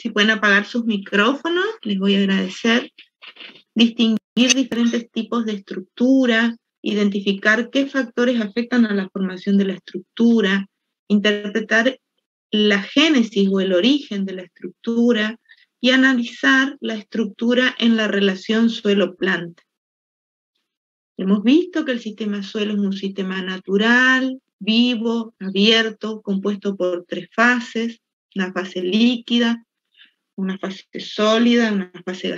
Si pueden apagar sus micrófonos, les voy a agradecer. Distinguir diferentes tipos de estructura, identificar qué factores afectan a la formación de la estructura, interpretar la génesis o el origen de la estructura y analizar la estructura en la relación suelo-planta. Hemos visto que el sistema suelo es un sistema natural, vivo, abierto, compuesto por 3 fases, una fase líquida, una fase sólida, una fase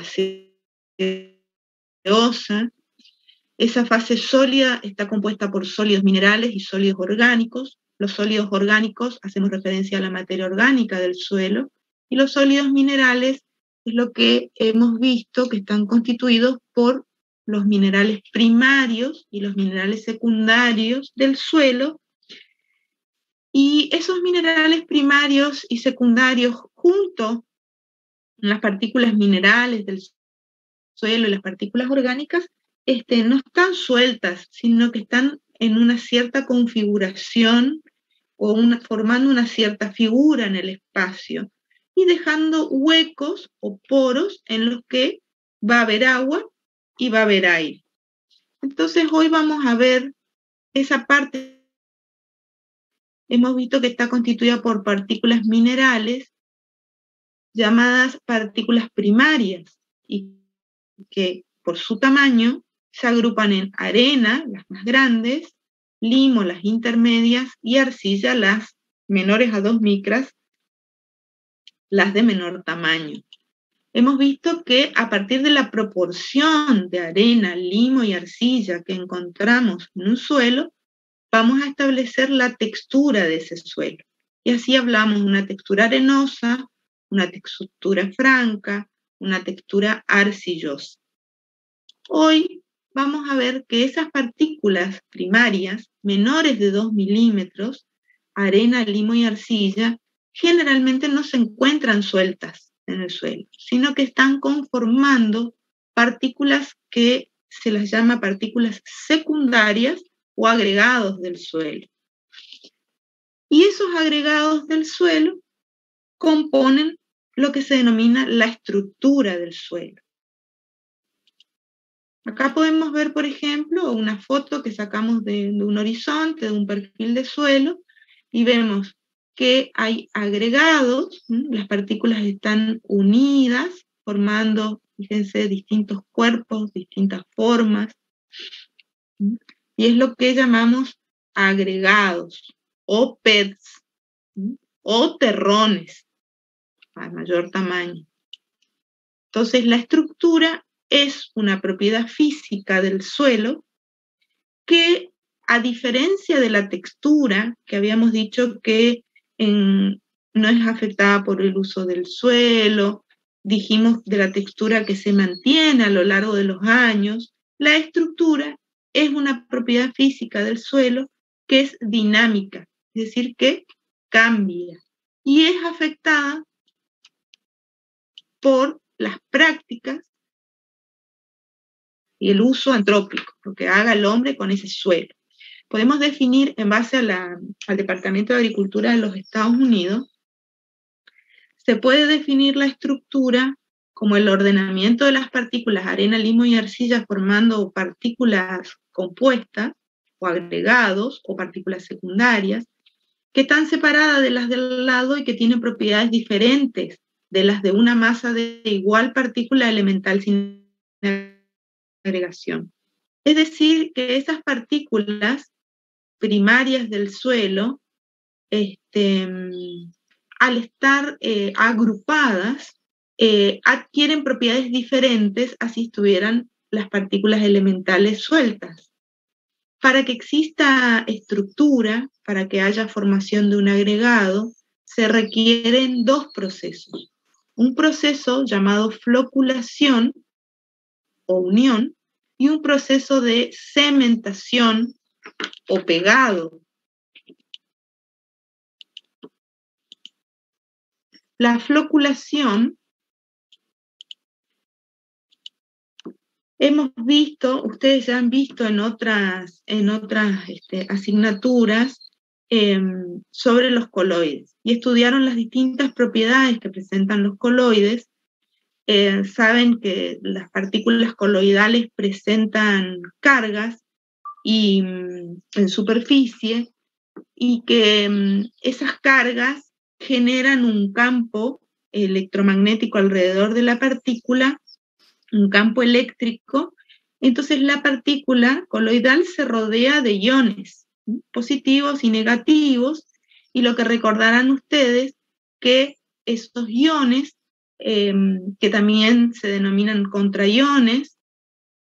gaseosa. Esa fase sólida está compuesta por sólidos minerales y sólidos orgánicos. Los sólidos orgánicos hacemos referencia a la materia orgánica del suelo, y los sólidos minerales es lo que hemos visto que están constituidos por los minerales primarios y los minerales secundarios del suelo, y esos minerales primarios y secundarios junto con las partículas minerales del suelo y las partículas orgánicas no están sueltas, sino que están en una cierta configuración o formando una cierta figura en el espacio y dejando huecos o poros en los que va a haber agua y va a haber aire. Entonces hoy vamos a ver esa parte. Hemos visto que está constituida por partículas minerales llamadas partículas primarias y que por su tamaño se agrupan en arena, las más grandes, limo, las intermedias, y arcilla, las menores a 2 micras, las de menor tamaño. Hemos visto que a partir de la proporción de arena, limo y arcilla que encontramos en un suelo, vamos a establecer la textura de ese suelo. Y así hablamos de una textura arenosa, una textura franca, una textura arcillosa. Hoy vamos a ver que esas partículas primarias menores de 2 milímetros, arena, limo y arcilla, generalmente no se encuentran sueltas en el suelo, sino que están conformando partículas que se las llama partículas secundarias o agregados del suelo. Y esos agregados del suelo componen lo que se denomina la estructura del suelo. Acá podemos ver, por ejemplo, una foto que sacamos de un horizonte, de un perfil de suelo, y vemos que hay agregados, las partículas están unidas, formando, fíjense, distintos cuerpos, distintas formas, y es lo que llamamos agregados, o PEDs, o terrones, a mayor tamaño. Entonces, la estructura es una propiedad física del suelo que, a diferencia de la textura, que habíamos dicho que no es afectada por el uso del suelo, dijimos de la textura que se mantiene a lo largo de los años, la estructura es una propiedad física del suelo que es dinámica, es decir, que cambia, y es afectada por las prácticas y el uso antrópico, lo que haga el hombre con ese suelo. Podemos definir, en base al Departamento de Agricultura de los Estados Unidos, se puede definir la estructura como el ordenamiento de las partículas arena, limo y arcilla formando partículas compuestas o agregados o partículas secundarias que están separadas de las del lado y que tienen propiedades diferentes de las de una masa de igual partícula elemental sin agregación. Es decir, que esas partículas primarias del suelo, al estar agrupadas, adquieren propiedades diferentes a si estuvieran las partículas elementales sueltas. Para que exista estructura, para que haya formación de un agregado, se requieren 2 procesos. Un proceso llamado floculación o unión y un proceso de cementación o pegado. La floculación, hemos visto, ustedes ya han visto en otras asignaturas, sobre los coloides y estudiaron las distintas propiedades que presentan los coloides. Saben que las partículas coloidales presentan cargas en superficie y que esas cargas generan un campo electromagnético alrededor de la partícula, un campo eléctrico. Entonces la partícula coloidal se rodea de iones, ¿sí?, positivos y negativos, y lo que recordarán ustedes que esos iones, que también se denominan contraiones,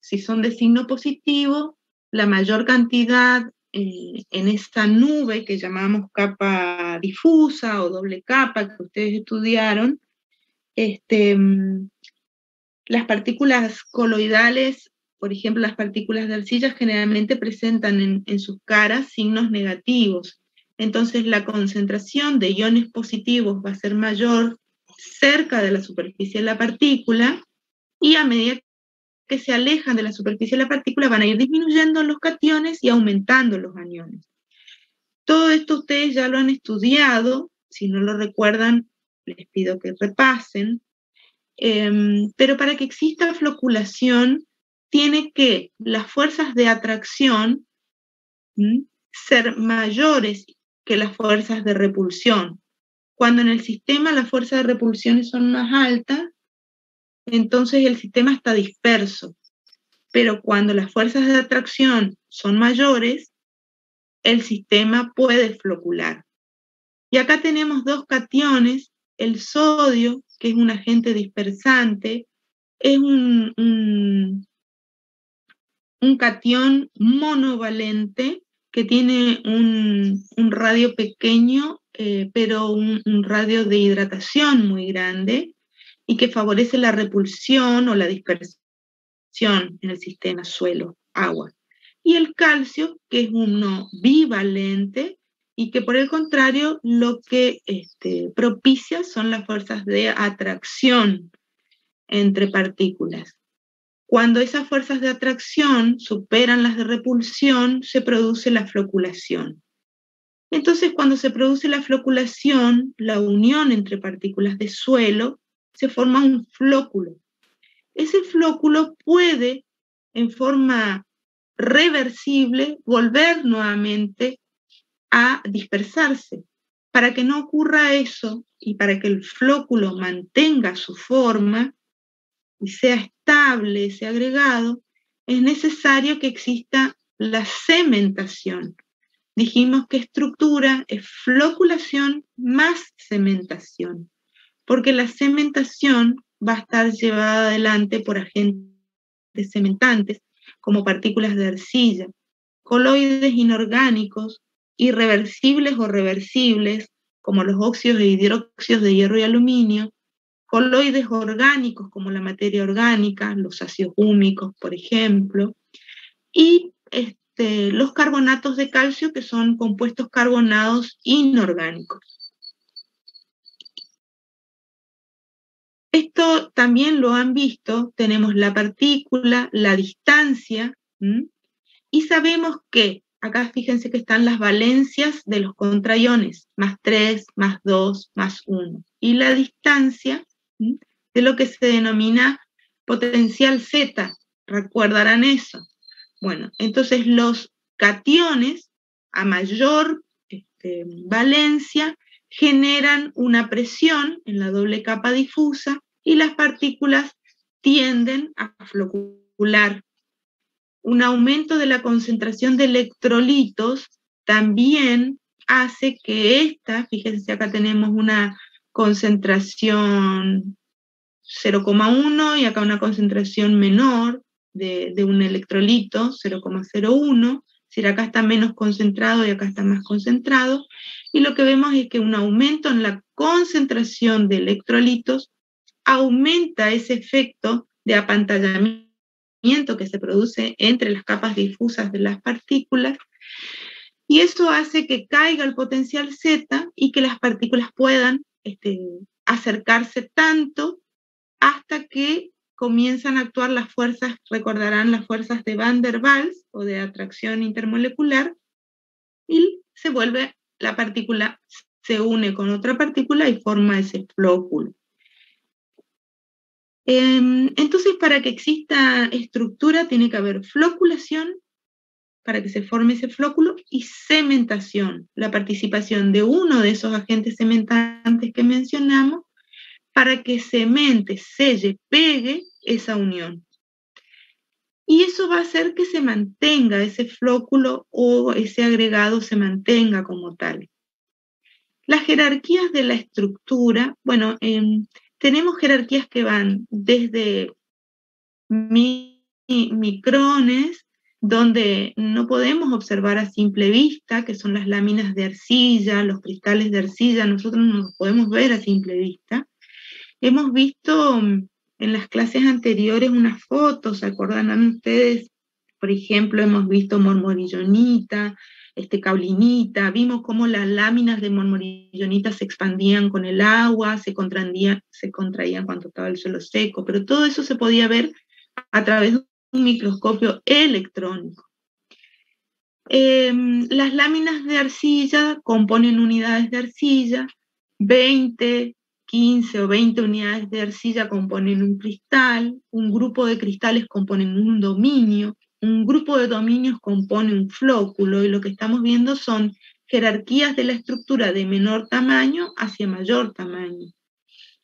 si son de signo positivo, la mayor cantidad en esta nube que llamamos capa difusa o doble capa que ustedes estudiaron, las partículas coloidales, por ejemplo, las partículas de arcilla generalmente presentan en sus caras signos negativos. Entonces la concentración de iones positivos va a ser mayor cerca de la superficie de la partícula, y a medida que se alejan de la superficie de la partícula van a ir disminuyendo los cationes y aumentando los aniones. Todo esto ustedes ya lo han estudiado. Si no lo recuerdan, les pido que repasen. Pero para que exista floculación, tiene que las fuerzas de atracción ser mayores que las fuerzas de repulsión. Cuando en el sistema las fuerzas de repulsión son más altas, entonces el sistema está disperso. Pero cuando las fuerzas de atracción son mayores, el sistema puede flocular. Y acá tenemos dos cationes. El sodio, que es un agente dispersante, es un catión monovalente que tiene un radio pequeño, pero un radio de hidratación muy grande, y que favorece la repulsión o la dispersión en el sistema suelo-agua. Y el calcio, que es uno bivalente, y que por el contrario lo que propicia son las fuerzas de atracción entre partículas. Cuando esas fuerzas de atracción superan las de repulsión, se produce la floculación. Entonces, cuando se produce la floculación, la unión entre partículas de suelo, se forma un flóculo. Ese flóculo puede, en forma reversible, volver nuevamente a dispersarse. Para que no ocurra eso y para que el flóculo mantenga su forma y sea estable ese agregado, es necesario que exista la cementación. Dijimos que estructura es floculación más cementación, porque la cementación va a estar llevada adelante por agentes cementantes, como partículas de arcilla, coloides inorgánicos, irreversibles o reversibles, como los óxidos e hidróxidos de hierro y aluminio, coloides orgánicos, como la materia orgánica, los ácidos húmicos, por ejemplo, y los carbonatos de calcio, que son compuestos carbonados inorgánicos. Esto también lo han visto. Tenemos la partícula, la distancia, y sabemos que, acá fíjense que están las valencias de los contraiones, +3, +2, +1, y la distancia de lo que se denomina potencial Z. ¿Recordarán eso? Bueno, entonces los cationes a mayor valencia generan una presión en la doble capa difusa y las partículas tienden a flocular. Un aumento de la concentración de electrolitos también hace que fíjense acá tenemos una concentración 0,1 y acá una concentración menor de un electrolito, 0,01, es decir, acá está menos concentrado y acá está más concentrado, y lo que vemos es que un aumento en la concentración de electrolitos aumenta ese efecto de apantallamiento que se produce entre las capas difusas de las partículas, y eso hace que caiga el potencial Z y que las partículas puedan acercarse tanto hasta que comienzan a actuar las fuerzas, recordarán las fuerzas de Van der Waals o de atracción intermolecular, y se vuelve la partícula se une con otra partícula y forma ese flóculo. Entonces, para que exista estructura, tiene que haber floculación, para que se forme ese flóculo, y cementación, la participación de uno de esos agentes cementantes que mencionamos, para que cemente, selle, pegue esa unión. Y eso va a hacer que se mantenga ese flóculo o ese agregado se mantenga como tal. Las jerarquías de la estructura, bueno, tenemos jerarquías que van desde micrones, donde no podemos observar a simple vista, que son las láminas de arcilla, los cristales de arcilla, nosotros no los podemos ver a simple vista. Hemos visto en las clases anteriores unas fotos, ¿se acordarán ustedes? Por ejemplo, hemos visto mormorillonita, caulinita, vimos cómo las láminas de mormorillonita se expandían con el agua, se contraían cuando estaba el suelo seco, pero todo eso se podía ver a través de un microscopio electrónico. Las láminas de arcilla componen unidades de arcilla, 20, 15 o 20 unidades de arcilla componen un cristal, un grupo de cristales componen un dominio, un grupo de dominios compone un flóculo, y lo que estamos viendo son jerarquías de la estructura de menor tamaño hacia mayor tamaño.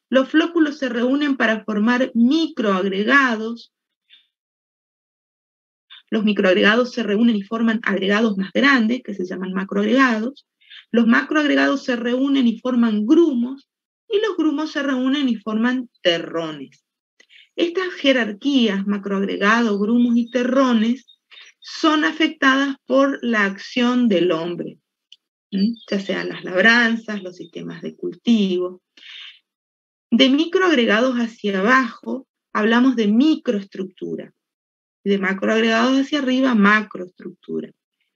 Los flóculos se reúnen para formar microagregados. Los microagregados se reúnen y forman agregados más grandes, que se llaman macroagregados. Los macroagregados se reúnen y forman grumos, y los grumos se reúnen y forman terrones. Estas jerarquías, macroagregados, grumos y terrones, son afectadas por la acción del hombre, ya sean las labranzas, los sistemas de cultivo. De microagregados hacia abajo, hablamos de microestructura. De macroagregados hacia arriba, macroestructura.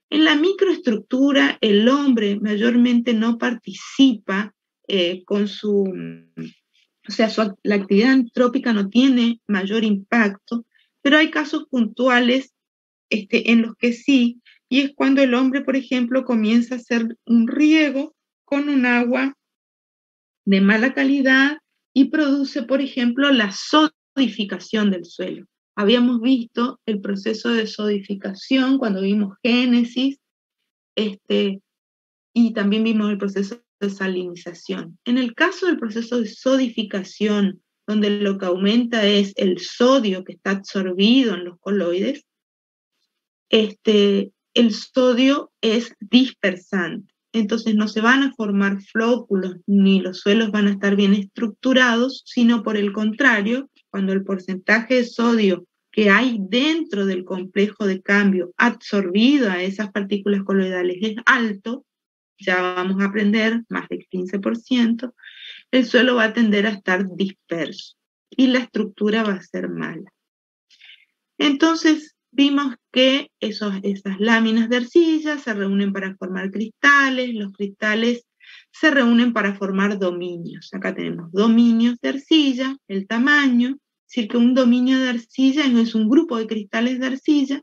En la microestructura, el hombre mayormente no participa con su... O sea, la actividad antrópica no tiene mayor impacto, pero hay casos puntuales en los que sí, y es cuando el hombre, por ejemplo, comienza a hacer un riego con un agua de mala calidad y produce, por ejemplo, la sodificación del suelo. Habíamos visto el proceso de sodificación cuando vimos Génesis, y también vimos el proceso de salinización. En el caso del proceso de sodificación, donde lo que aumenta es el sodio que está absorbido en los coloides, el sodio es dispersante. Entonces no se van a formar flóculos ni los suelos van a estar bien estructurados, sino por el contrario, cuando el porcentaje de sodio que hay dentro del complejo de cambio absorbido a esas partículas coloidales es alto, ya vamos a aprender, más del 15%, el suelo va a tender a estar disperso y la estructura va a ser mala. Entonces vimos que esas láminas de arcilla se reúnen para formar cristales, los cristales se reúnen para formar dominios. Acá tenemos dominios de arcilla, el tamaño, es decir, que un dominio de arcilla es un grupo de cristales de arcilla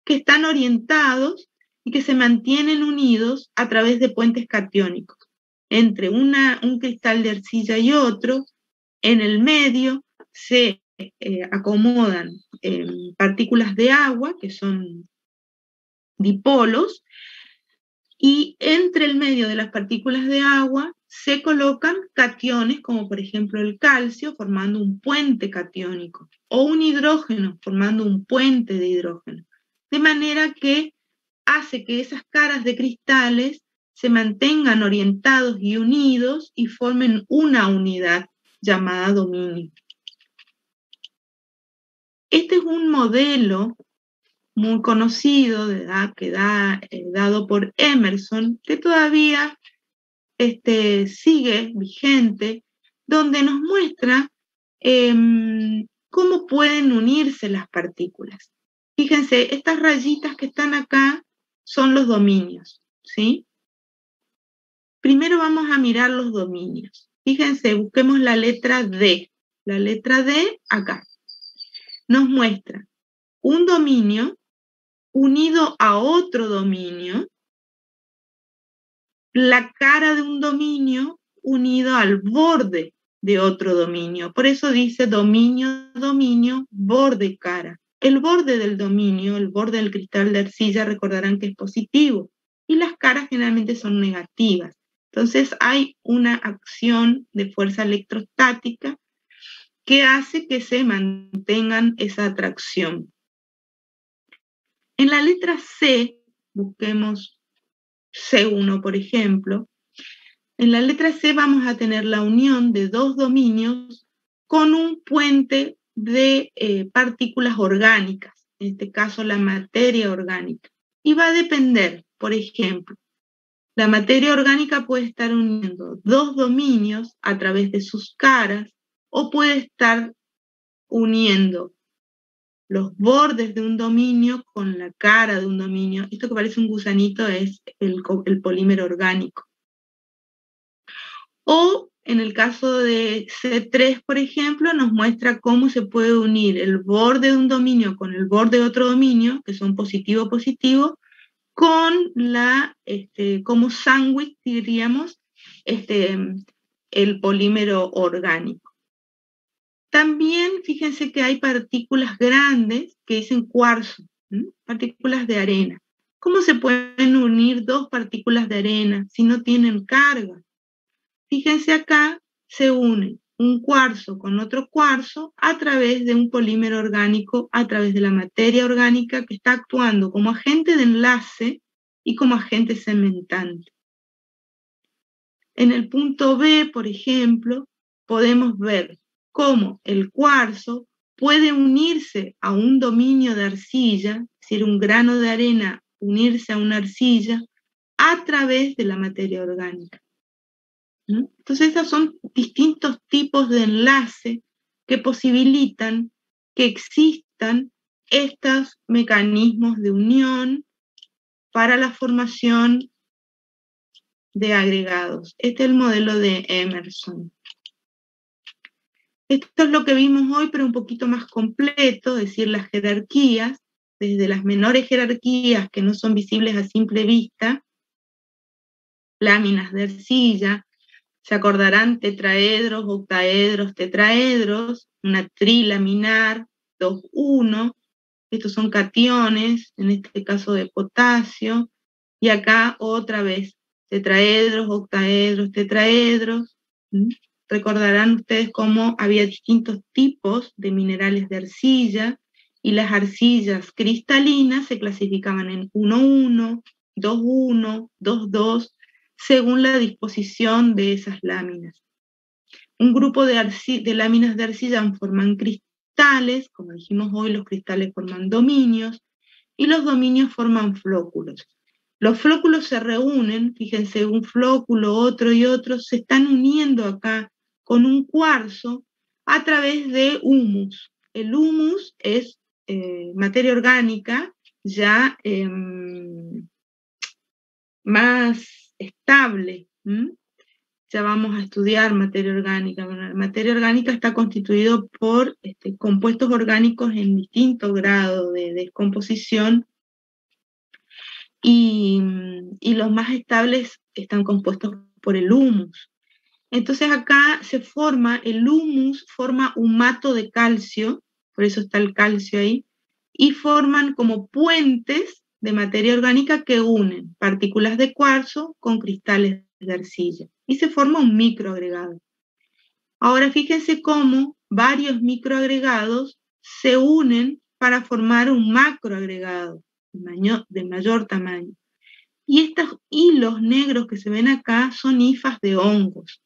que están orientados y que se mantienen unidos a través de puentes catiónicos. Entre un cristal de arcilla y otro, en el medio se acomodan partículas de agua, que son dipolos, y entre el medio de las partículas de agua se colocan cationes, como por ejemplo el calcio, formando un puente catiónico, o un hidrógeno, formando un puente de hidrógeno. De manera que hace que esas caras de cristales se mantengan orientados y unidos y formen una unidad llamada dominio. Este es un modelo muy conocido dado por Emerson, que todavía sigue vigente, donde nos muestra cómo pueden unirse las partículas. Fíjense, estas rayitas que están acá son los dominios, ¿sí? Primero vamos a mirar los dominios. Fíjense, busquemos la letra D. La letra D acá. Nos muestra un dominio unido a otro dominio la cara de un dominio unido al borde de otro dominio. Por eso dice dominio, dominio, borde, cara. El borde del dominio, el borde del cristal de arcilla, recordarán que es positivo, y las caras generalmente son negativas. Entonces hay una acción de fuerza electrostática que hace que se mantengan esa atracción. En la letra C, busquemos C1, por ejemplo, en la letra C vamos a tener la unión de dos dominios con un puente de partículas orgánicas, en este caso la materia orgánica. Y va a depender, por ejemplo, la materia orgánica puede estar uniendo dos dominios a través de sus caras o puede estar uniendo los bordes de un dominio con la cara de un dominio. Esto que parece un gusanito es el polímero orgánico. O en el caso de C3, por ejemplo, nos muestra cómo se puede unir el borde de un dominio con el borde de otro dominio, que son positivo-positivo, con como sándwich, diríamos, el polímero orgánico. También fíjense que hay partículas grandes que dicen cuarzo, partículas de arena. ¿Cómo se pueden unir dos partículas de arena si no tienen carga? Fíjense acá, se une un cuarzo con otro cuarzo a través de un polímero orgánico, a través de la materia orgánica que está actuando como agente de enlace y como agente cementante. En el punto B, por ejemplo, podemos ver cómo el cuarzo puede unirse a un dominio de arcilla, es decir, un grano de arena unirse a una arcilla a través de la materia orgánica. Entonces, esos son distintos tipos de enlace que posibilitan que existan estos mecanismos de unión para la formación de agregados. Este es el modelo de Emerson. Esto es lo que vimos hoy, pero un poquito más completo, es decir, las jerarquías, desde las menores jerarquías que no son visibles a simple vista, láminas de arcilla, se acordarán tetraedros, octaedros, tetraedros, una trilaminar, 2,1, estos son cationes, en este caso de potasio, y acá otra vez, tetraedros, octaedros, tetraedros. Recordarán ustedes cómo había distintos tipos de minerales de arcilla, y las arcillas cristalinas se clasificaban en 1,1, 2,1, 2,2, según la disposición de esas láminas. Un grupo de láminas de arcilla forman cristales, como dijimos hoy, los cristales forman dominios, y los dominios forman flóculos. Los flóculos se reúnen, fíjense, un flóculo, otro y otro, se están uniendo acá con un cuarzo a través de humus. El humus es materia orgánica ya más estable. Ya vamos a estudiar materia orgánica. Bueno, la materia orgánica está constituido por compuestos orgánicos en distinto grado de descomposición, y los más estables están compuestos por el humus. Entonces acá el humus forma un mato de calcio, por eso está el calcio ahí, y forman como puentes de materia orgánica que unen partículas de cuarzo con cristales de arcilla, y se forma un microagregado. Ahora fíjense cómo varios microagregados se unen para formar un macroagregado de mayor tamaño. Y estos hilos negros que se ven acá son hifas de hongos.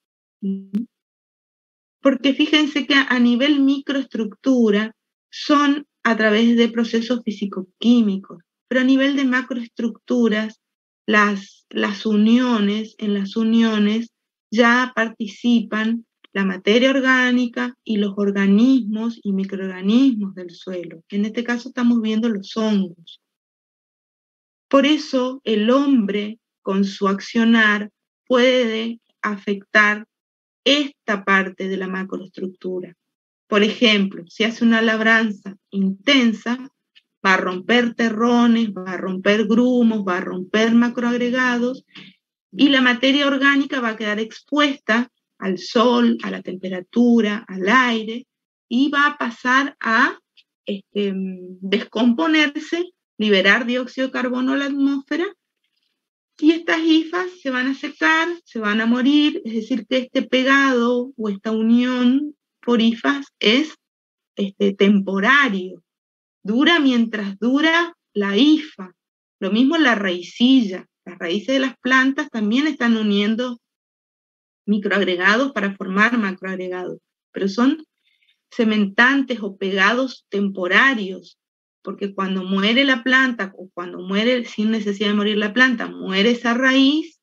Porque fíjense que a nivel microestructura son a través de procesos físico-químicos, pero a nivel de macroestructuras, en las uniones ya participan la materia orgánica y los organismos y microorganismos del suelo. En este caso estamos viendo los hongos. Por eso el hombre, con su accionar, puede afectar esta parte de la macroestructura. Por ejemplo, si hace una labranza intensa, va a romper terrones, va a romper grumos, va a romper macroagregados, y la materia orgánica va a quedar expuesta al sol, a la temperatura, al aire, y va a pasar a descomponerse, liberar dióxido de carbono a la atmósfera, y estas hifas se van a secar, se van a morir, es decir, que este pegado o esta unión por hifas es temporario, dura mientras dura la hifa. Lo mismo la raicilla, las raíces de las plantas también están uniendo microagregados para formar macroagregados, pero son cementantes o pegados temporarios, porque cuando muere la planta o cuando muere sin necesidad de morir la planta, muere esa raíz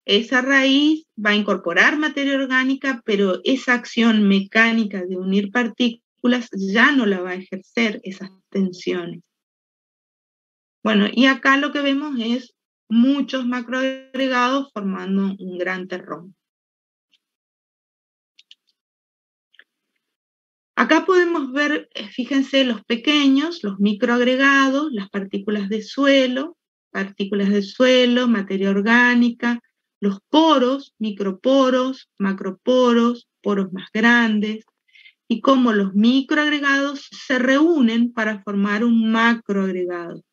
va a incorporar materia orgánica, pero esa acción mecánica de unir partículas ya no la va a ejercer esas tensiones. Bueno, y acá lo que vemos es muchos macroagregados formando un gran terrón. Acá podemos ver, fíjense, los pequeños, los microagregados, las partículas de suelo, materia orgánica, los poros, microporos, macroporos, poros más grandes, y cómo los microagregados se reúnen para formar un macroagregado.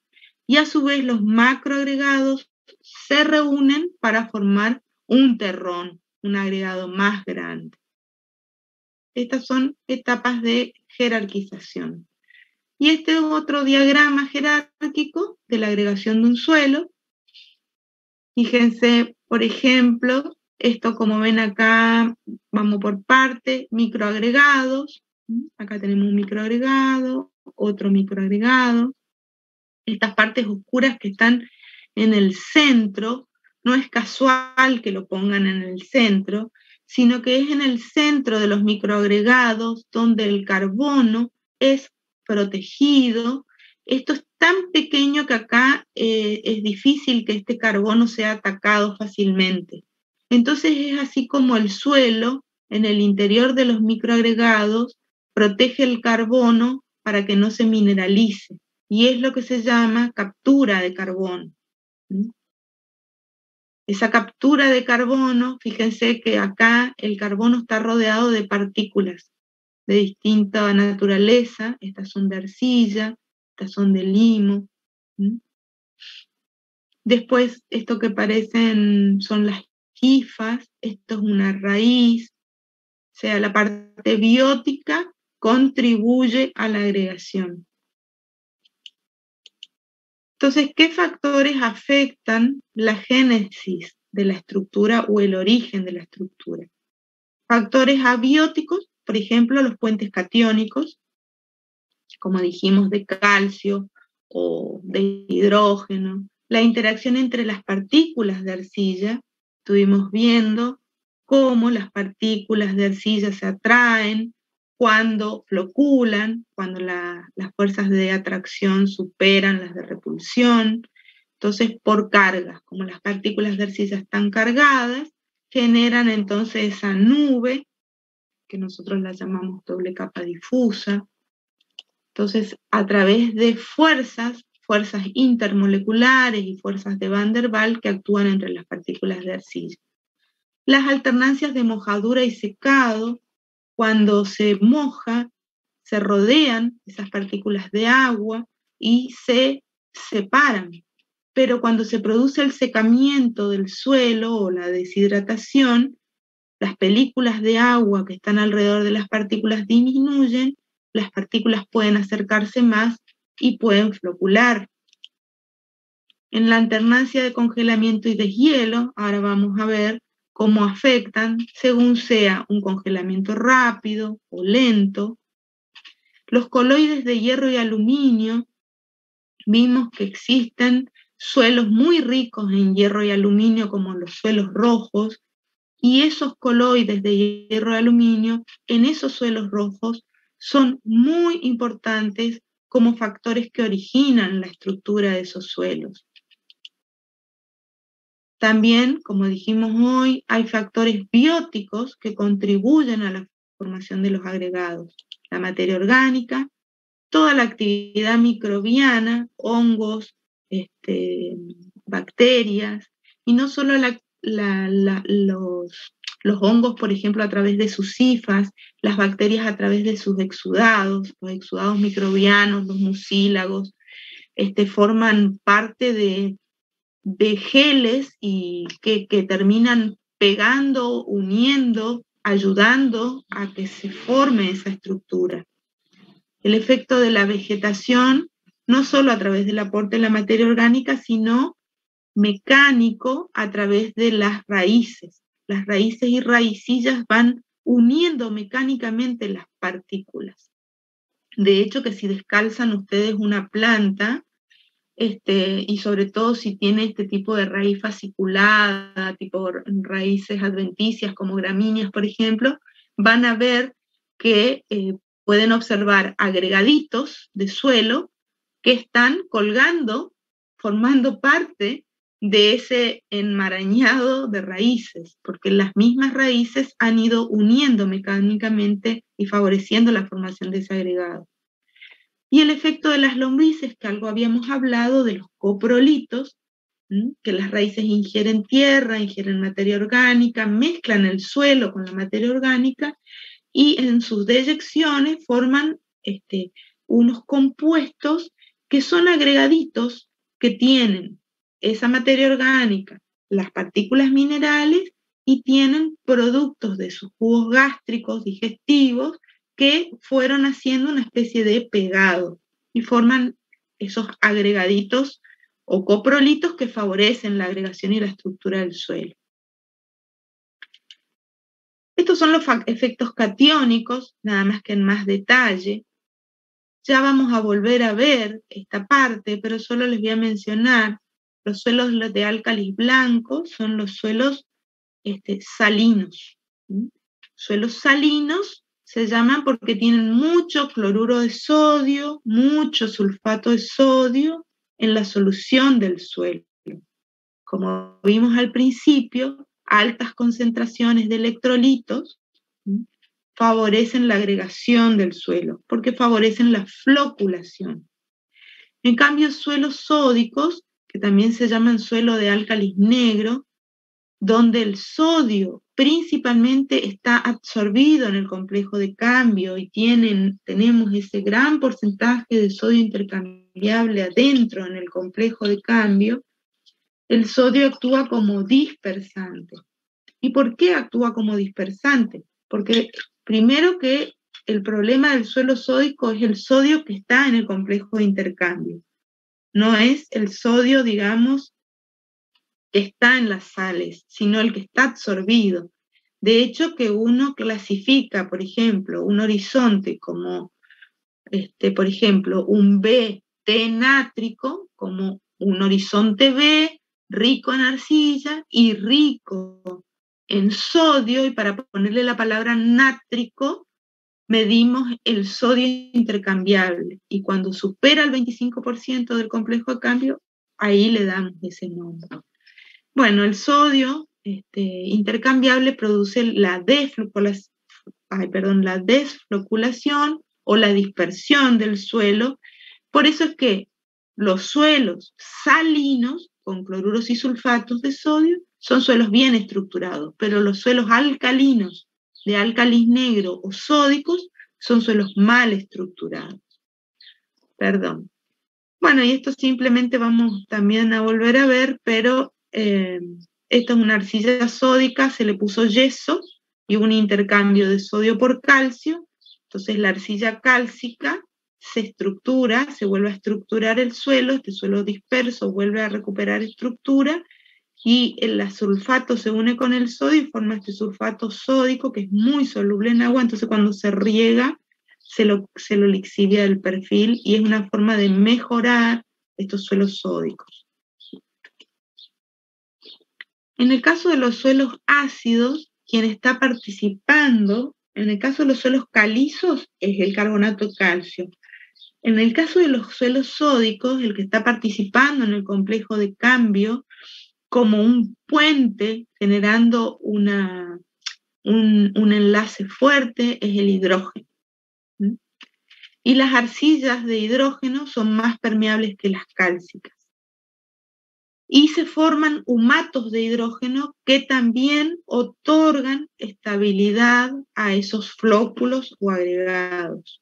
Y a su vez los macroagregados se reúnen para formar un terrón, un agregado más grande. Estas son etapas de jerarquización. Y este es otro diagrama jerárquico de la agregación de un suelo. Fíjense, por ejemplo, esto como ven acá, vamos por parte, microagregados. Acá tenemos un microagregado, otro microagregado. Estas partes oscuras que están en el centro, no es casual que lo pongan en el centro, sino que es en el centro de los microagregados donde el carbono es protegido. Esto es tan pequeño que acá es difícil que este carbono sea atacado fácilmente. Entonces es así como el suelo, en el interior de los microagregados, protege el carbono para que no se mineralice. Y es lo que se llama captura de carbono. Esa captura de carbono, fíjense que acá el carbono está rodeado de partículas de distinta naturaleza. Estas son de arcilla, estas son de limo. Después, esto que parecen son las hifas, esto es una raíz. O sea, la parte biótica contribuye a la agregación. Entonces, ¿qué factores afectan la génesis de la estructura o el origen de la estructura? Factores abióticos, por ejemplo, los puentes catiónicos, como dijimos, de calcio o de hidrógeno. La interacción entre las partículas de arcilla, estuvimos viendo cómo las partículas de arcilla se atraen cuando floculan, cuando las fuerzas de atracción superan las de repulsión. Entonces, por cargas, como las partículas de arcilla están cargadas, generan entonces esa nube, que nosotros la llamamos doble capa difusa. Entonces, a través de fuerzas intermoleculares y fuerzas de Van der Waals que actúan entre las partículas de arcilla. Las alternancias de mojadura y secado, cuando se moja, se rodean esas partículas de agua y se separan. Pero cuando se produce el secamiento del suelo o la deshidratación, las películas de agua que están alrededor de las partículas disminuyen, las partículas pueden acercarse más y pueden flocular. En la alternancia de congelamiento y deshielo, ahora vamos a ver cómo afectan según sea un congelamiento rápido o lento. Los coloides de hierro y aluminio, vimos que existen suelos muy ricos en hierro y aluminio como los suelos rojos, y esos coloides de hierro y aluminio en esos suelos rojos son muy importantes como factores que originan la estructura de esos suelos. También, como dijimos hoy, hay factores bióticos que contribuyen a la formación de los agregados. La materia orgánica, toda la actividad microbiana, hongos, bacterias, y no solo la los hongos, por ejemplo, a través de sus hifas, las bacterias a través de sus exudados, los exudados microbianos, los mucílagos, forman parte de geles y que terminan pegando, uniendo, ayudando a que se forme esa estructura. El efecto de la vegetación, no solo a través del aporte de la materia orgánica, sino mecánico a través de las raíces. Las raíces y raicillas van uniendo mecánicamente las partículas. De hecho, que si descalzan ustedes una planta, y sobre todo si tiene este tipo de raíz fasciculada, tipo raíces adventicias como gramíneas, por ejemplo, van a ver que pueden observar agregaditos de suelo que están colgando, formando parte de ese enmarañado de raíces, porque las mismas raíces han ido uniendo mecánicamente y favoreciendo la formación de ese agregado. Y el efecto de las lombrices, que algo habíamos hablado, de los coprolitos, que las raíces ingieren tierra, ingieren materia orgánica, mezclan el suelo con la materia orgánica y en sus deyecciones forman unos compuestos que son agregaditos que tienen esa materia orgánica, las partículas minerales y tienen productos de sus jugos gástricos, digestivos, que fueron haciendo una especie de pegado y forman esos agregaditos o coprolitos que favorecen la agregación y la estructura del suelo. Estos son los efectos catiónicos, nada más que en más detalle. Ya vamos a volver a ver esta parte, pero solo les voy a mencionar, los suelos de álcalis blancos son los suelos salinos. Suelos salinos se llaman porque tienen mucho cloruro de sodio, mucho sulfato de sodio en la solución del suelo. Como vimos al principio, altas concentraciones de electrolitos favorecen la agregación del suelo, porque favorecen la floculación. En cambio, suelos sódicos, que también se llaman suelo de álcalis negro, donde el sodio principalmente está absorbido en el complejo de cambio y tenemos ese gran porcentaje de sodio intercambiable adentro en el complejo de cambio, el sodio actúa como dispersante. ¿Y por qué actúa como dispersante? Porque primero que el problema del suelo sódico es el sodio que está en el complejo de intercambio. No es el sodio, digamos, que está en las sales, sino el que está absorbido. De hecho, que uno clasifica, por ejemplo, un horizonte como, por ejemplo, un BT nátrico, como un horizonte B, rico en arcilla y rico en sodio, y para ponerle la palabra nátrico, medimos el sodio intercambiable, y cuando supera el 25% del complejo de cambio, ahí le damos ese nombre. Bueno, el sodio intercambiable produce la desfloculación o la dispersión del suelo. Por eso es que los suelos salinos, con cloruros y sulfatos de sodio, son suelos bien estructurados, pero los suelos alcalinos, de álcalis negro o sódicos, son suelos mal estructurados. Perdón. Bueno, y esto simplemente vamos también a volver a ver, pero esta es una arcilla sódica, se le puso yeso y un intercambio de sodio por calcio. Entonces la arcilla cálcica se estructura, se vuelve a estructurar el suelo, este suelo disperso vuelve a recuperar estructura y el sulfato se une con el sodio y forma este sulfato sódico que es muy soluble en agua, entonces cuando se riega se lo lixivia del perfil y es una forma de mejorar estos suelos sódicos. En el caso de los suelos ácidos, quien está participando, en el caso de los suelos calizos, es el carbonato de calcio. En el caso de los suelos sódicos, el que está participando en el complejo de cambio como un puente generando un enlace fuerte es el hidrógeno. Y las arcillas de hidrógeno son más permeables que las cálcicas. y se forman humatos de hidrógeno que también otorgan estabilidad a esos flóculos o agregados.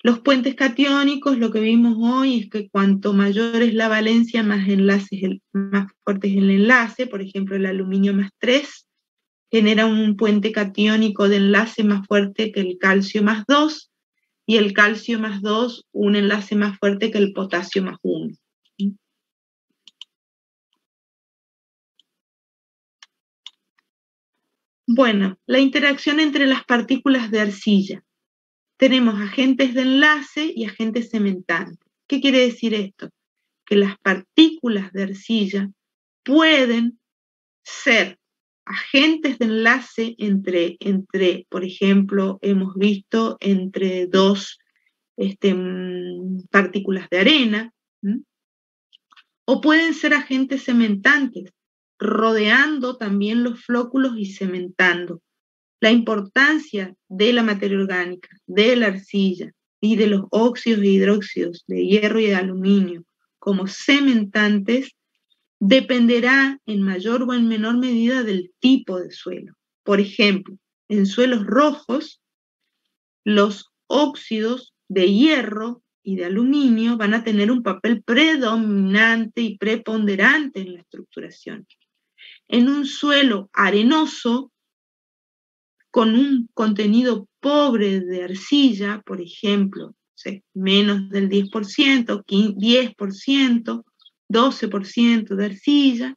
Los puentes catiónicos, lo que vimos hoy es que cuanto mayor es la valencia, más fuerte es el enlace. Por ejemplo, el aluminio +3 genera un puente catiónico de enlace más fuerte que el calcio +2, y el calcio +2 un enlace más fuerte que el potasio +1. Bueno, la interacción entre las partículas de arcilla. Tenemos agentes de enlace y agentes cementantes. ¿Qué quiere decir esto? Que las partículas de arcilla pueden ser agentes de enlace entre, por ejemplo, hemos visto entre dos partículas de arena, o pueden ser agentes cementantes, rodeando también los flóculos y cementando. La importancia de la materia orgánica, de la arcilla y de los óxidos e hidróxidos de hierro y de aluminio como cementantes dependerá en mayor o en menor medida del tipo de suelo. Por ejemplo, en suelos rojos, los óxidos de hierro y de aluminio van a tener un papel predominante y preponderante en la estructuración. En un suelo arenoso, con un contenido pobre de arcilla, por ejemplo, menos del 10%, 10%, 12% de arcilla,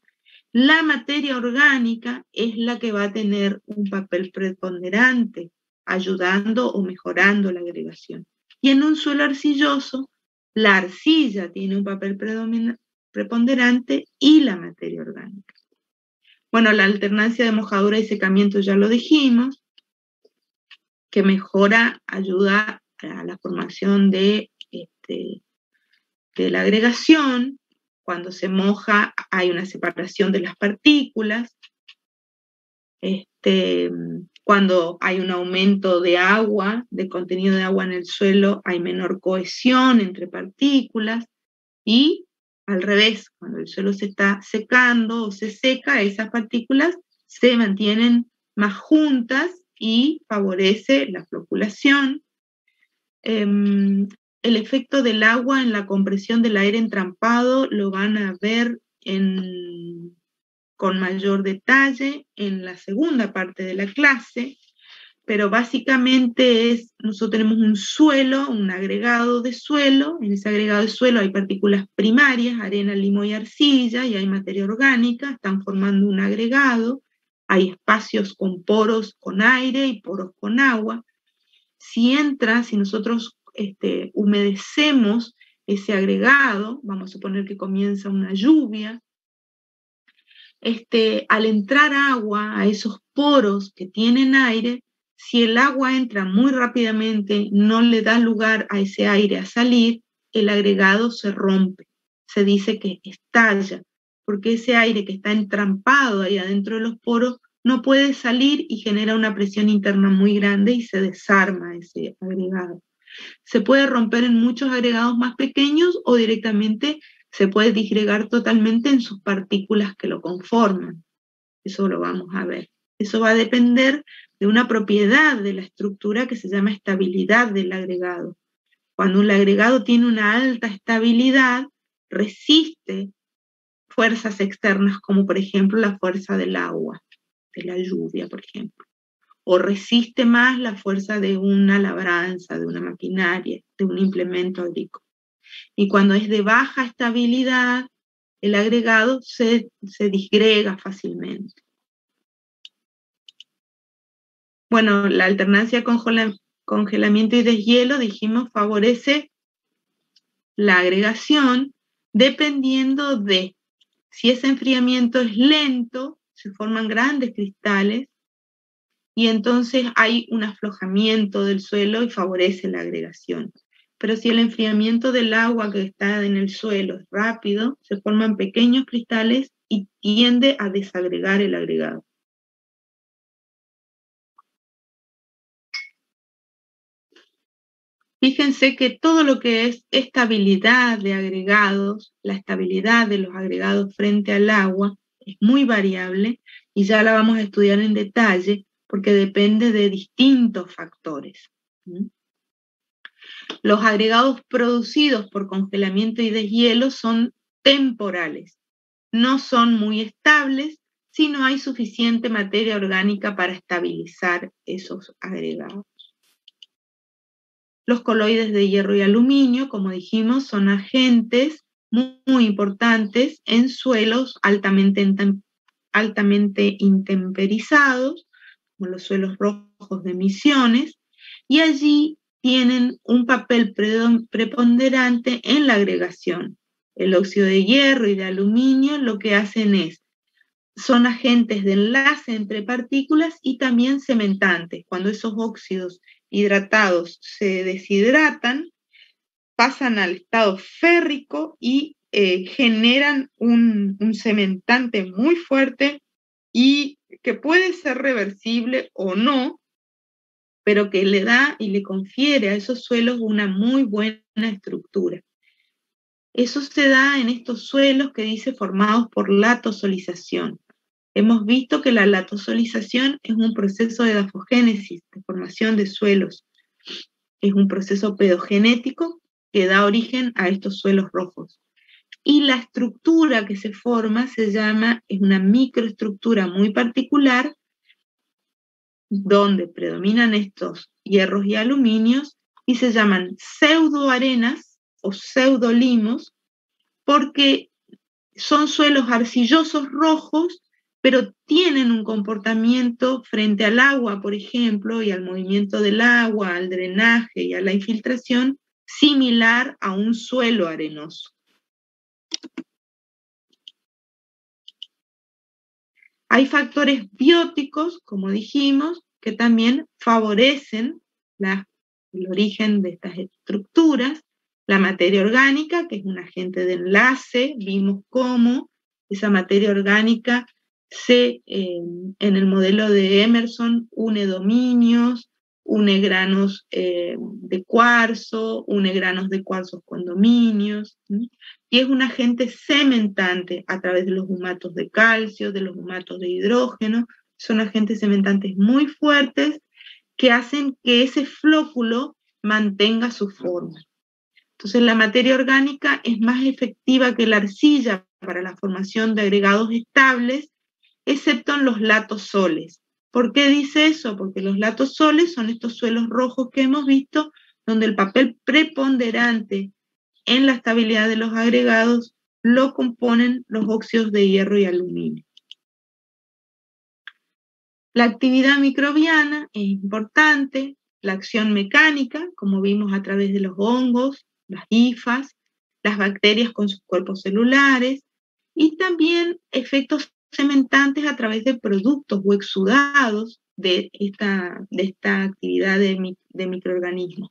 la materia orgánica es la que va a tener un papel preponderante, ayudando o mejorando la agregación. Y en un suelo arcilloso, la arcilla tiene un papel preponderante y la materia orgánica. Bueno, la alternancia de mojadura y secamiento ya lo dijimos, que mejora, ayuda a la formación de la agregación. Cuando se moja hay una separación de las partículas. Cuando hay un aumento de agua, de contenido de agua en el suelo, hay menor cohesión entre partículas, y al revés, cuando el suelo se está secando o se seca, esas partículas se mantienen más juntas y favorece la floculación. El efecto del agua en la compresión del aire entrampado lo van a ver con mayor detalle en la segunda parte de la clase, pero básicamente nosotros tenemos un suelo, un agregado de suelo. En ese agregado de suelo hay partículas primarias, arena, limo y arcilla, y hay materia orgánica, están formando un agregado, hay espacios con poros con aire y poros con agua. Si nosotros humedecemos ese agregado, vamos a suponer que comienza una lluvia, al entrar agua a esos poros que tienen aire, si el agua entra muy rápidamente, no le da lugar a ese aire a salir, el agregado se rompe, se dice que estalla, porque ese aire que está entrampado ahí adentro de los poros no puede salir y genera una presión interna muy grande y se desarma ese agregado. Se puede romper en muchos agregados más pequeños o directamente se puede disgregar totalmente en sus partículas que lo conforman. Eso lo vamos a ver. Eso va a depender de una propiedad de la estructura que se llama estabilidad del agregado. Cuando un agregado tiene una alta estabilidad, resiste fuerzas externas, como por ejemplo la fuerza del agua, de la lluvia, por ejemplo, o resiste más la fuerza de una labranza, de una maquinaria, de un implemento agrícola. Y cuando es de baja estabilidad, el agregado se disgrega fácilmente. Bueno, la alternancia congelamiento y deshielo, dijimos, favorece la agregación dependiendo de si ese enfriamiento es lento, se forman grandes cristales, y entonces hay un aflojamiento del suelo y favorece la agregación. Pero si el enfriamiento del agua que está en el suelo es rápido, se forman pequeños cristales y tiende a desagregar el agregado. Fíjense que todo lo que es estabilidad de agregados, la estabilidad de los agregados frente al agua, es muy variable y ya la vamos a estudiar en detalle porque depende de distintos factores. Los agregados producidos por congelamiento y deshielo son temporales, no son muy estables si no hay suficiente materia orgánica para estabilizar esos agregados. Los coloides de hierro y aluminio, como dijimos, son agentes muy importantes en suelos altamente intemperizados, como los suelos rojos de Misiones, y allí tienen un papel preponderante en la agregación. El óxido de hierro y de aluminio lo que hacen son agentes de enlace entre partículas y también cementantes. Cuando esos óxidos hidratados se deshidratan, pasan al estado férrico y generan un cementante muy fuerte y que puede ser reversible o no, pero que le da y le confiere a esos suelos una muy buena estructura. Eso se da en estos suelos que dice formados por latosolización. Hemos visto que la latosolización es un proceso de edafogénesis, de formación de suelos. Es un proceso pedogenético que da origen a estos suelos rojos. Y la estructura que se forma es una microestructura muy particular donde predominan estos hierros y aluminios y se llaman pseudoarenas o pseudolimos porque son suelos arcillosos rojos, pero tienen un comportamiento frente al agua, por ejemplo, y al movimiento del agua, al drenaje y a la infiltración, similar a un suelo arenoso. Hay factores bióticos, como dijimos, que también favorecen el origen de estas estructuras. La materia orgánica, que es un agente de enlace, vimos cómo esa materia orgánica en el modelo de Emerson une dominios, une granos de cuarzo, une granos de cuarzos con dominios, y es un agente cementante a través de los humatos de calcio, de los humatos de hidrógeno. Son agentes cementantes muy fuertes que hacen que ese flóculo mantenga su forma. Entonces la materia orgánica es más efectiva que la arcilla para la formación de agregados estables, excepto en los latosoles. ¿Por qué dice eso? Porque los latosoles son estos suelos rojos que hemos visto, donde el papel preponderante en la estabilidad de los agregados lo componen los óxidos de hierro y aluminio. La actividad microbiana es importante, la acción mecánica, como vimos a través de los hongos, las hifas, las bacterias con sus cuerpos celulares, y también efectos cementantes a través de productos o exudados de esta actividad de microorganismos.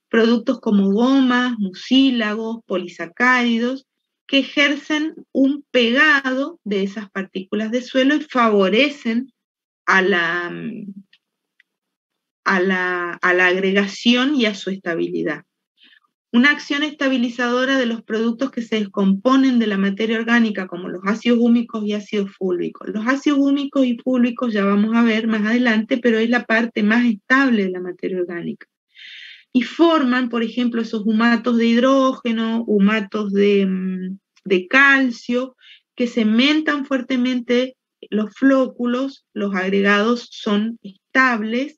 Productos como gomas, mucílagos, polisacáridos, que ejercen un pegado de esas partículas de suelo y favorecen a la agregación y a su estabilidad. Una acción estabilizadora de los productos que se descomponen de la materia orgánica, como los ácidos húmicos y ácidos fúlvicos. Los ácidos húmicos y fúlvicos ya vamos a ver más adelante, pero es la parte más estable de la materia orgánica. Y forman, por ejemplo, esos humatos de hidrógeno, humatos de calcio, que cementan fuertemente los flóculos, los agregados son estables,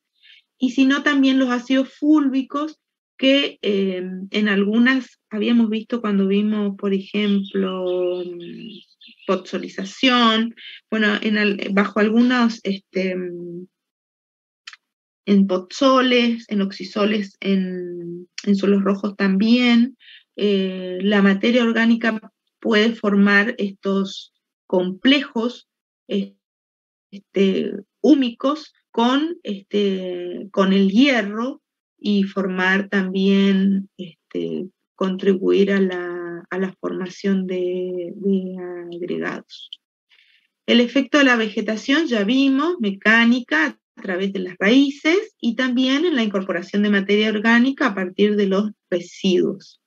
y si no también los ácidos fúlvicos, que en algunas, habíamos visto cuando vimos, por ejemplo, podzolización, bueno, bajo algunos, en podsoles, en oxisoles, en suelos rojos también, la materia orgánica puede formar estos complejos húmicos con el hierro y formar también, contribuir a la formación de agregados. El efecto de la vegetación, ya vimos, mecánica, a a través de las raíces y también en la incorporación de materia orgánica a partir de los residuos.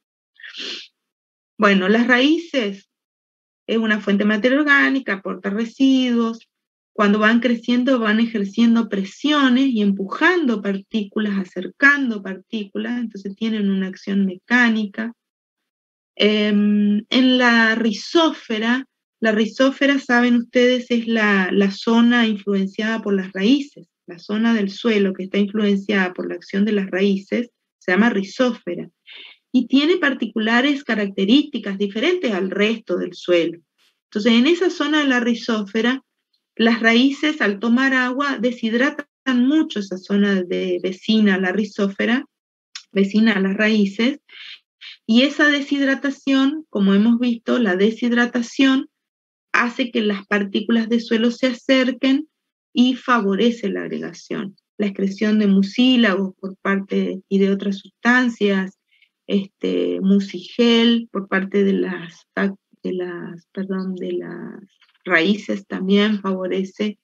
Bueno, las raíces es una fuente de materia orgánica, aporta residuos. Cuando van creciendo van ejerciendo presiones y empujando partículas, acercando partículas, entonces tienen una acción mecánica. En la rizósfera, saben ustedes, es la zona influenciada por las raíces. La zona del suelo que está influenciada por la acción de las raíces se llama rizósfera y tiene particulares características diferentes al resto del suelo. Entonces, en esa zona de la rizósfera, las raíces al tomar agua deshidratan mucho esa zona vecina a la rizósfera, vecina a las raíces, y esa deshidratación, como hemos visto, la deshidratación hace que las partículas de suelo se acerquen y favorece la agregación. La excreción de mucílagos por parte y de otras sustancias, mucigel por parte de las raíces también favorece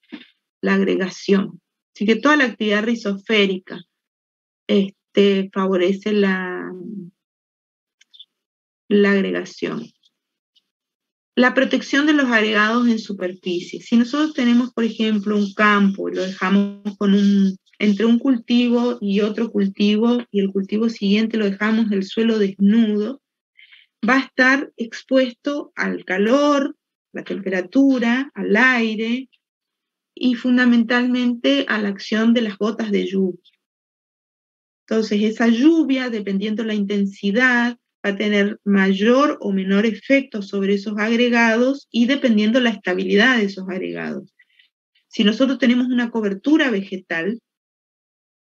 la agregación. Así que toda la actividad rizosférica favorece la agregación. La protección de los agregados en superficie. Si nosotros tenemos, por ejemplo, un campo y lo dejamos entre un cultivo y otro cultivo, y el cultivo siguiente lo dejamos el suelo desnudo, va a estar expuesto al calor, la temperatura, al aire y fundamentalmente a la acción de las gotas de lluvia. Entonces, esa lluvia, dependiendo la intensidad, va a tener mayor o menor efecto sobre esos agregados y dependiendo la estabilidad de esos agregados. Si nosotros tenemos una cobertura vegetal,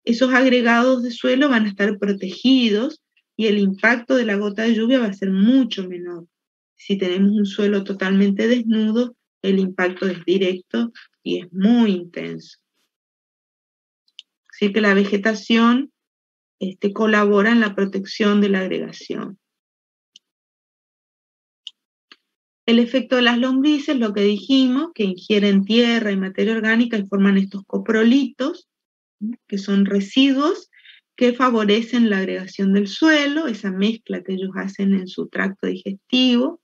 esos agregados de suelo van a estar protegidos y el impacto de la gota de lluvia va a ser mucho menor. Si tenemos un suelo totalmente desnudo, el impacto es directo y es muy intenso. Así que la vegetación colabora en la protección de la agregación. El efecto de las lombrices, lo que dijimos, que ingieren tierra y materia orgánica y forman estos coprolitos, que son residuos que favorecen la agregación del suelo, esa mezcla que ellos hacen en su tracto digestivo,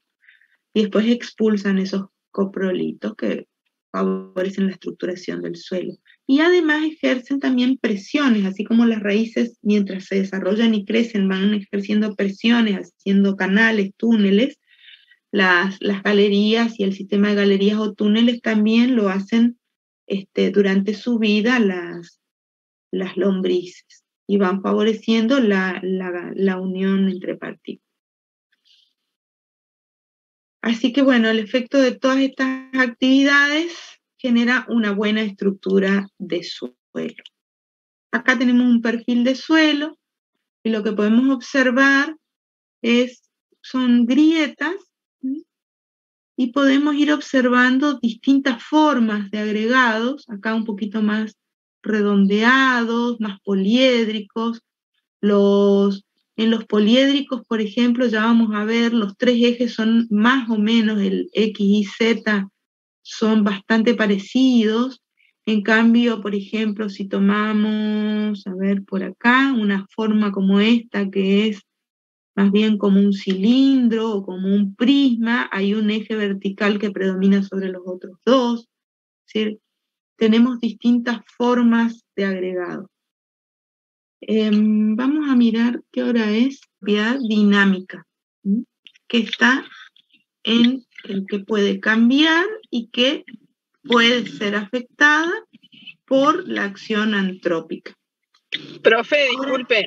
y después expulsan esos coprolitos que favorecen la estructuración del suelo. Y además ejercen también presiones, así como las raíces mientras se desarrollan y crecen van ejerciendo presiones, haciendo canales, túneles, las galerías y el sistema de galerías o túneles también lo hacen durante su vida las lombrices y van favoreciendo la unión entre partículas. Así que bueno, el efecto de todas estas actividades genera una buena estructura de suelo. Acá tenemos un perfil de suelo y lo que podemos observar son grietas, ¿sí? Y podemos ir observando distintas formas de agregados, acá un poquito más redondeados, más poliédricos. En los poliédricos, por ejemplo, ya vamos a ver, los tres ejes son más o menos, el X y Z son bastante parecidos. En cambio, por ejemplo, si tomamos, a ver por acá, una forma como esta, que es más bien como un cilindro o como un prisma, hay un eje vertical que predomina sobre los otros dos. Es decir, tenemos distintas formas de agregado. Vamos a mirar qué hora es. Propiedad dinámica, ¿sí? Que está en el que puede cambiar y que puede ser afectada por la acción antrópica. Profe, disculpe.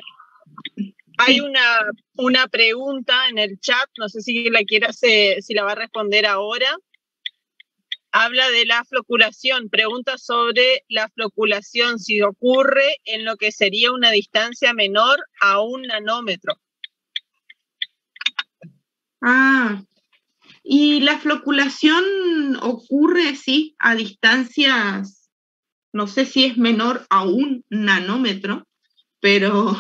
Hay una pregunta en el chat, no sé si la va a responder ahora. Habla de la floculación, pregunta sobre la floculación, si ocurre en lo que sería una distancia menor a 1 nanómetro. Y la floculación ocurre, sí, a distancias, no sé si es menor a 1 nanómetro, pero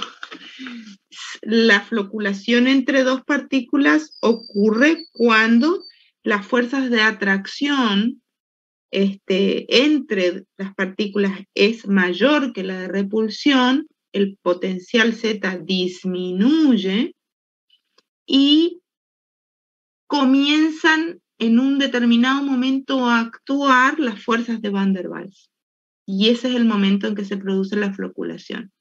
la floculación entre dos partículas ocurre cuando las fuerzas de atracción entre las partículas es mayor que la de repulsión, el potencial Z disminuye y comienzan en un determinado momento a actuar las fuerzas de Van der Waals. Y ese es el momento en que se produce la floculación.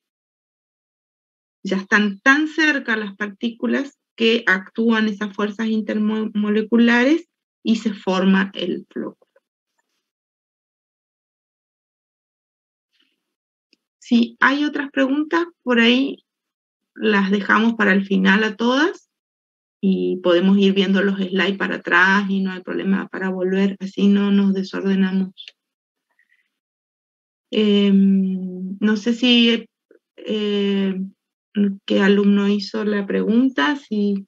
Ya están tan cerca las partículas que actúan esas fuerzas intermoleculares y se forma el flóculo. Si hay otras preguntas, por ahí las dejamos para el final a todas y podemos ir viendo los slides para atrás y no hay problema para volver, así no nos desordenamos. No sé si qué alumno hizo la pregunta, si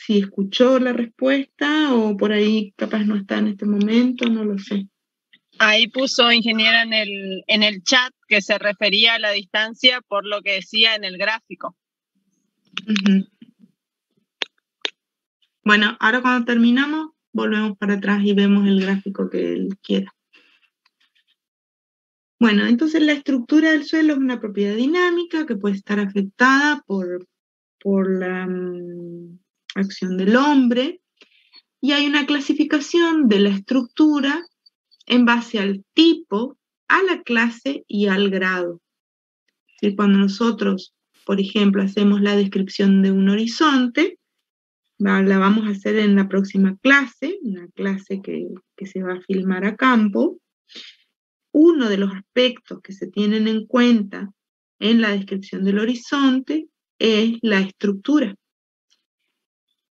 escuchó la respuesta o por ahí capaz no está en este momento, no lo sé. Ahí puso ingeniera en el chat que se refería a la distancia por lo que decía en el gráfico. Uh-huh. Bueno, ahora cuando terminamos, volvemos para atrás y vemos el gráfico que él quiera. Bueno, entonces la estructura del suelo es una propiedad dinámica que puede estar afectada por la acción del hombre, y hay una clasificación de la estructura en base al tipo, a la clase y al grado. ¿Sí? Cuando nosotros, por ejemplo, hacemos la descripción de un horizonte, la vamos a hacer en la próxima clase, una clase que se va a filmar a campo. Uno de los aspectos que se tienen en cuenta en la descripción del horizonte es la estructura.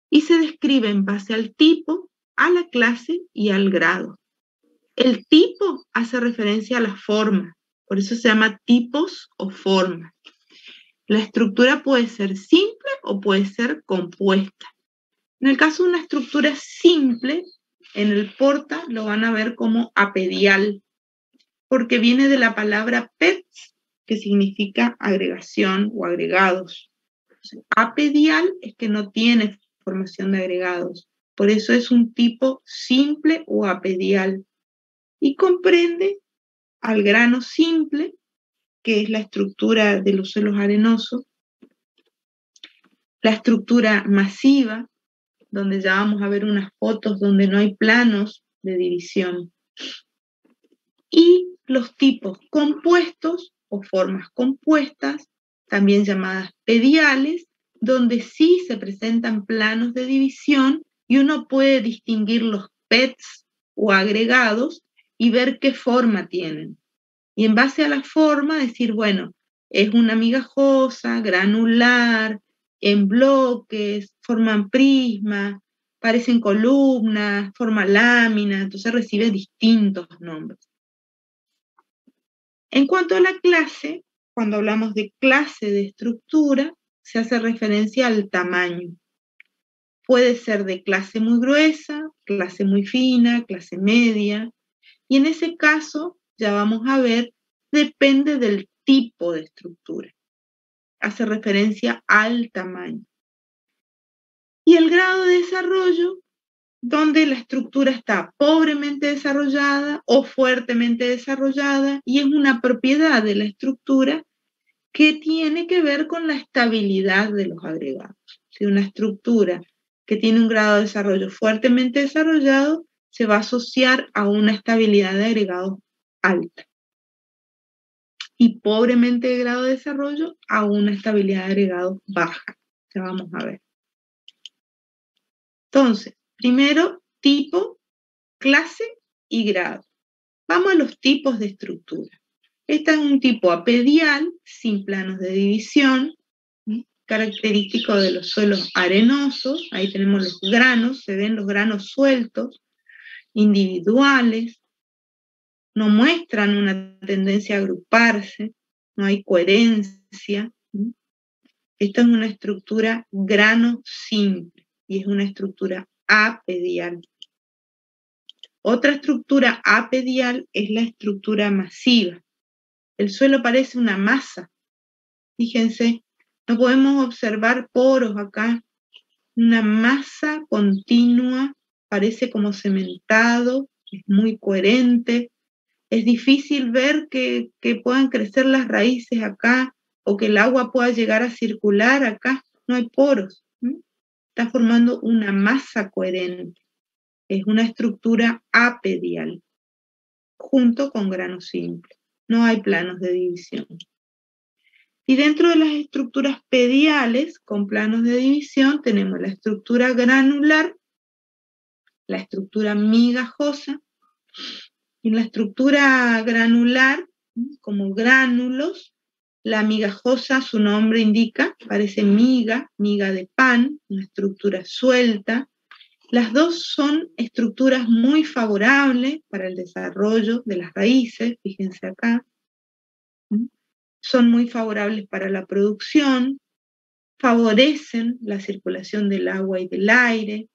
Y se describe en base al tipo, a la clase y al grado. El tipo hace referencia a la forma, por eso se llama tipos o formas. La estructura puede ser simple o puede ser compuesta. En el caso de una estructura simple, en el porta lo van a ver como apedial, porque viene de la palabra pets, que significa agregación o agregados. Apedial es que no tiene formación de agregados, por eso es un tipo simple o apedial. Y comprende al grano simple, que es la estructura de los suelos arenosos, la estructura masiva, donde ya vamos a ver unas fotos donde no hay planos de división, y los tipos compuestos o formas compuestas, también llamadas pediales, donde sí se presentan planos de división y uno puede distinguir los pets o agregados y ver qué forma tienen. Y en base a la forma decir, bueno, es una migajosa, granular, en bloques, forman prisma, parecen columnas, forman láminas, entonces recibe distintos nombres. En cuanto a la clase, cuando hablamos de clase de estructura, se hace referencia al tamaño. Puede ser de clase muy gruesa, clase muy fina, clase media, y en ese caso, ya vamos a ver, depende del tipo de estructura. Hace referencia al tamaño. Y el grado de desarrollo, donde la estructura está pobremente desarrollada o fuertemente desarrollada, y es una propiedad de la estructura que tiene que ver con la estabilidad de los agregados. Si una estructura que tiene un grado de desarrollo fuertemente desarrollado se va a asociar a una estabilidad de agregados alta. Y pobremente de grado de desarrollo a una estabilidad de agregados baja. Ya vamos a ver. Entonces, primero, tipo, clase y grado. Vamos a los tipos de estructura. Este es un tipo apedial, sin planos de división, característico de los suelos arenosos. Ahí tenemos los granos, se ven los granos sueltos, individuales, no muestran una tendencia a agruparse, no hay coherencia. Esta es una estructura grano simple y es una estructura apedial. Otra estructura apedial es la estructura masiva. El suelo parece una masa. Fíjense, no podemos observar poros acá. Una masa continua, parece como cementado, es muy coherente. Es difícil ver que puedan crecer las raíces acá o que el agua pueda llegar a circular acá. No hay poros. Está formando una masa coherente. Es una estructura apedial, junto con grano simple. No hay planos de división. Y dentro de las estructuras pediales, con planos de división, tenemos la estructura granular, la estructura migajosa, y en la estructura granular, como gránulos, la migajosa, su nombre indica, parece miga de pan, una estructura suelta. Las dos son estructuras muy favorables para el desarrollo de las raíces, fíjense acá. Son muy favorables para la producción, favorecen la circulación del agua y del aire,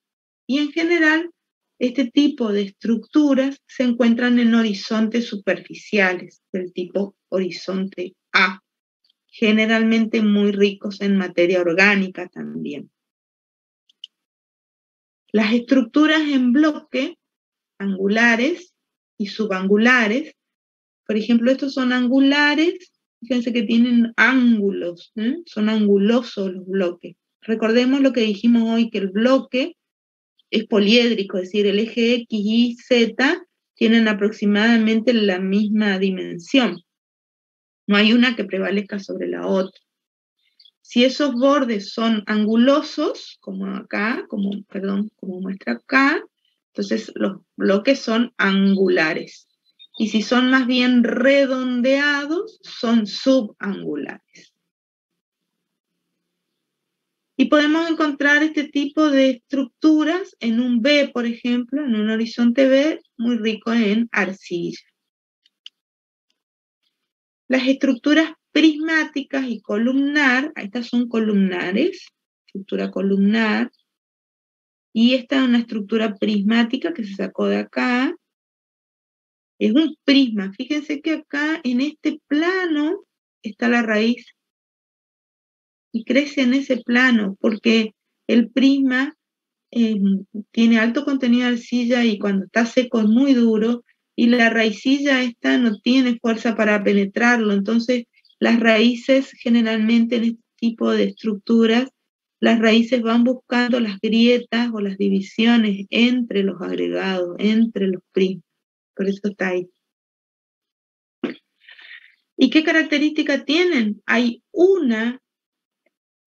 y en general este tipo de estructuras se encuentran en horizontes superficiales del tipo horizonte A, generalmente muy ricos en materia orgánica también. Las estructuras en bloque, angulares y subangulares, por ejemplo, estos son angulares, fíjense que tienen ángulos, son angulosos los bloques. Recordemos lo que dijimos hoy, que el bloque es poliédrico, es decir, el eje X, Y, Z tienen aproximadamente la misma dimensión. No hay una que prevalezca sobre la otra. Si esos bordes son angulosos, como acá, como muestra acá, entonces los bloques son angulares. Y si son más bien redondeados, son subangulares. Y podemos encontrar este tipo de estructuras en un B, por ejemplo, en un horizonte B muy rico en arcilla. Las estructuras prismáticas y columnar, estas son columnares, estructura columnar, y esta es una estructura prismática que se sacó de acá. Es un prisma, fíjense que acá en este plano está la raíz, y crece en ese plano, porque el prisma tiene alto contenido de arcilla y cuando está seco es muy duro, y la raicilla esta no tiene fuerza para penetrarlo, entonces las raíces generalmente en este tipo de estructuras, las raíces van buscando las grietas o las divisiones entre los agregados, entre los prismas, por eso está ahí. ¿Y qué característica tienen? Hay una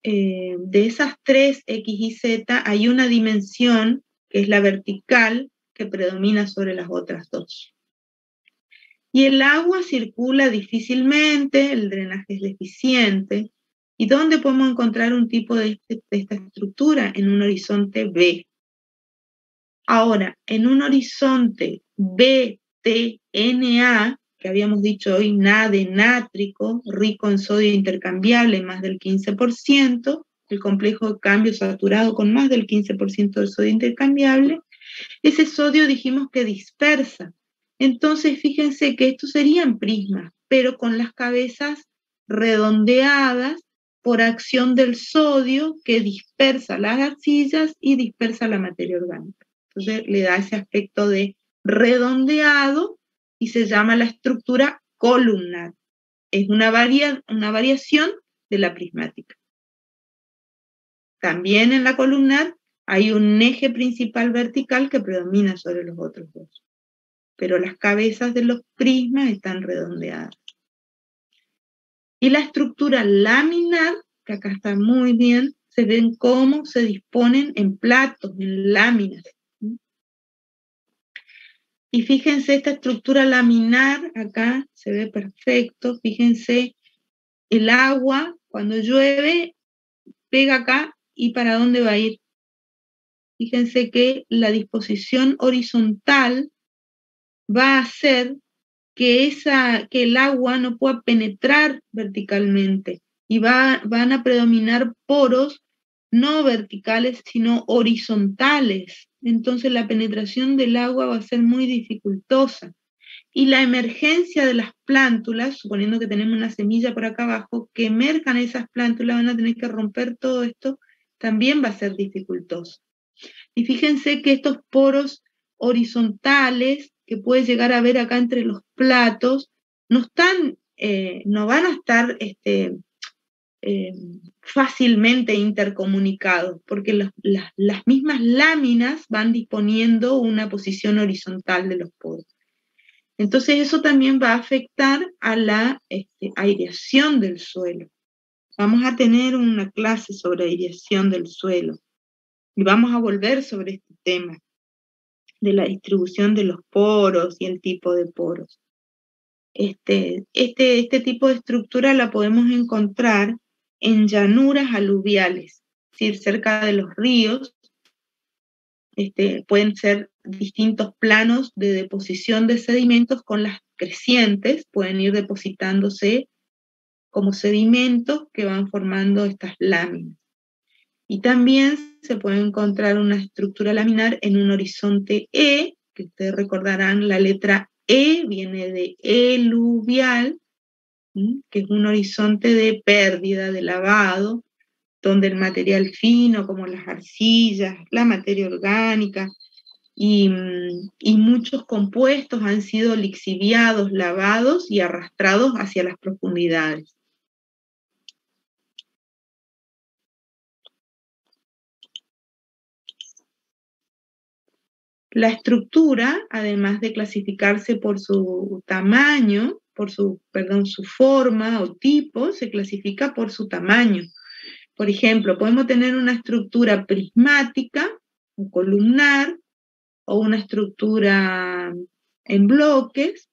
de esas tres X y Z, hay una dimensión que es la vertical que predomina sobre las otras dos. Y el agua circula difícilmente, el drenaje es deficiente. ¿Y dónde podemos encontrar un tipo de esta estructura? En un horizonte B. Ahora, en un horizonte BTNA, que habíamos dicho hoy, nátrico, rico en sodio intercambiable, más del 15%, el complejo de cambio saturado con más del 15% de sodio intercambiable, ese sodio dijimos que dispersa. Entonces, fíjense que estos serían prismas, pero con las cabezas redondeadas por acción del sodio que dispersa las arcillas y dispersa la materia orgánica. Entonces le da ese aspecto de redondeado y se llama la estructura columnar. Es una variación de la prismática. También en la columnar hay un eje principal vertical que predomina sobre los otros dos, pero las cabezas de los prismas están redondeadas. Y la estructura laminar, que acá está muy bien, se ven cómo se disponen en platos, en láminas. Y fíjense esta estructura laminar, acá se ve perfecto, fíjense el agua cuando llueve pega acá y para dónde va a ir. Fíjense que la disposición horizontal va a hacer que el agua no pueda penetrar verticalmente y van a predominar poros no verticales sino horizontales. Entonces la penetración del agua va a ser muy dificultosa. Y la emergencia de las plántulas, suponiendo que tenemos una semilla por acá abajo, que emerjan esas plántulas, van a tener que romper todo esto, también va a ser dificultoso. Y fíjense que estos poros horizontales que puede llegar a ver acá entre los platos no van a estar fácilmente intercomunicados, porque las mismas láminas van disponiendo una posición horizontal de los poros. Entonces eso también va a afectar a la aireación del suelo. Vamos a tener una clase sobre aireación del suelo y vamos a volver sobre este tema de la distribución de los poros y el tipo de poros. Este tipo de estructura la podemos encontrar en llanuras aluviales, es decir, cerca de los ríos. Pueden ser distintos planos de deposición de sedimentos con las crecientes, pueden ir depositándose como sedimentos que van formando estas láminas. Y también se puede encontrar una estructura laminar en un horizonte E, que ustedes recordarán, la letra E viene de eluvial, que es un horizonte de pérdida, de lavado, donde el material fino, como las arcillas, la materia orgánica y muchos compuestos han sido lixiviados, lavados y arrastrados hacia las profundidades. La estructura, además de clasificarse por su tamaño, su forma o tipo, se clasifica por su tamaño. Por ejemplo, podemos tener una estructura prismática o columnar, o una estructura en bloques,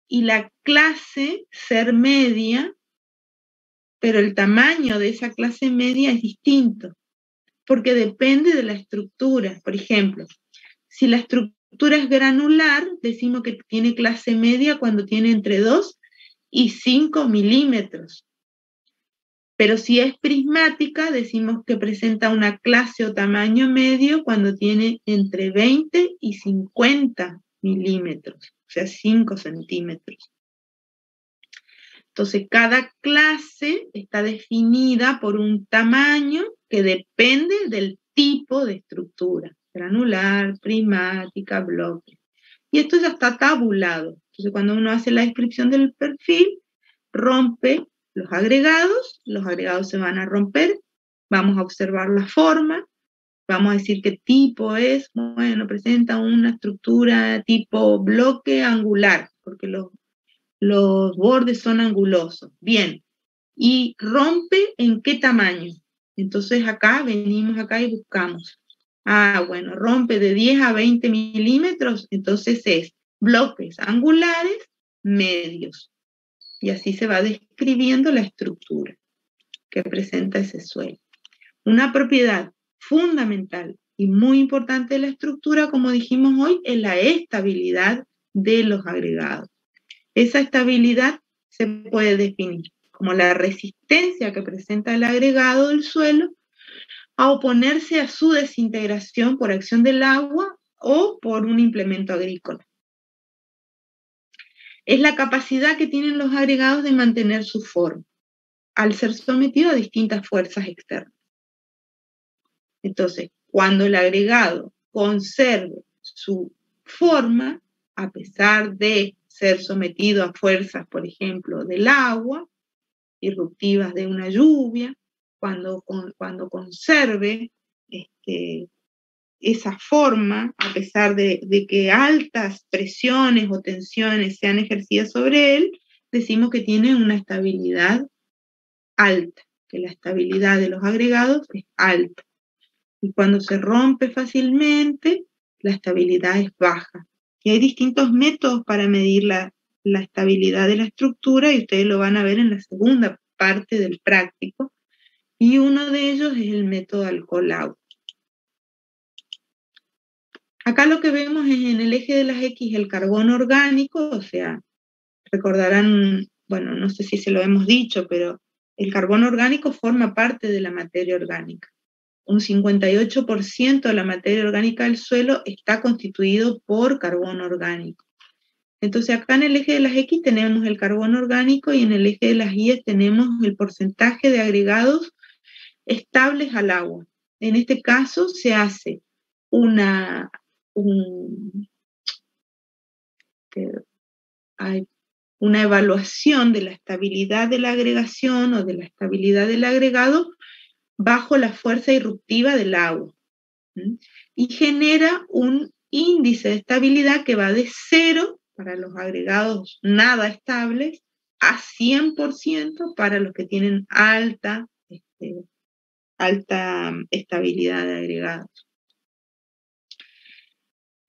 y la clase ser media, pero el tamaño de esa clase media es distinto, porque depende de la estructura. Por ejemplo, si la estructura es granular, decimos que tiene clase media cuando tiene entre 2 y 5 milímetros. Pero si es prismática, decimos que presenta una clase o tamaño medio cuando tiene entre 20 y 50 milímetros, o sea, 5 centímetros. Entonces, cada clase está definida por un tamaño que depende del tipo de estructura, granular, prismática, bloque. Y esto ya está tabulado. Entonces, cuando uno hace la descripción del perfil, rompe los agregados se van a romper, vamos a observar la forma, vamos a decir qué tipo es, bueno, presenta una estructura tipo bloque angular, porque los bordes son angulosos. Bien, y rompe en qué tamaño. Entonces venimos acá y buscamos. Bueno, rompe de 10 a 20 milímetros, entonces es bloques angulares medios. Y así se va describiendo la estructura que presenta ese suelo. Una propiedad fundamental y muy importante de la estructura, como dijimos hoy, es la estabilidad de los agregados. Esa estabilidad se puede definir como la resistencia que presenta el agregado del suelo a oponerse a su desintegración por acción del agua o por un implemento agrícola. Es la capacidad que tienen los agregados de mantener su forma al ser sometido a distintas fuerzas externas. Entonces, cuando el agregado conserve su forma, a pesar de ser sometido a fuerzas, por ejemplo, del agua, irruptivas de una lluvia, cuando conserve esa forma, a pesar de que altas presiones o tensiones sean ejercidas sobre él, decimos que tiene una estabilidad alta, que la estabilidad de los agregados es alta. Y cuando se rompe fácilmente, la estabilidad es baja. Y hay distintos métodos para medir la estabilidad de la estructura, y ustedes lo van a ver en la segunda parte del práctico, y uno de ellos es el método Alcolau. Acá lo que vemos es en el eje de las X el carbono orgánico, o sea, recordarán, bueno, no sé si se lo hemos dicho, pero el carbono orgánico forma parte de la materia orgánica. Un 58% de la materia orgánica del suelo está constituido por carbono orgánico. Entonces acá en el eje de las X tenemos el carbono orgánico y en el eje de las Y tenemos el porcentaje de agregados estables al agua. En este caso se hace un hay una evaluación de la estabilidad de la agregación o de la estabilidad del agregado bajo la fuerza irruptiva del agua. Y genera un índice de estabilidad que va de 0 para los agregados nada estables a 100% para los que tienen alta estabilidad de agregados.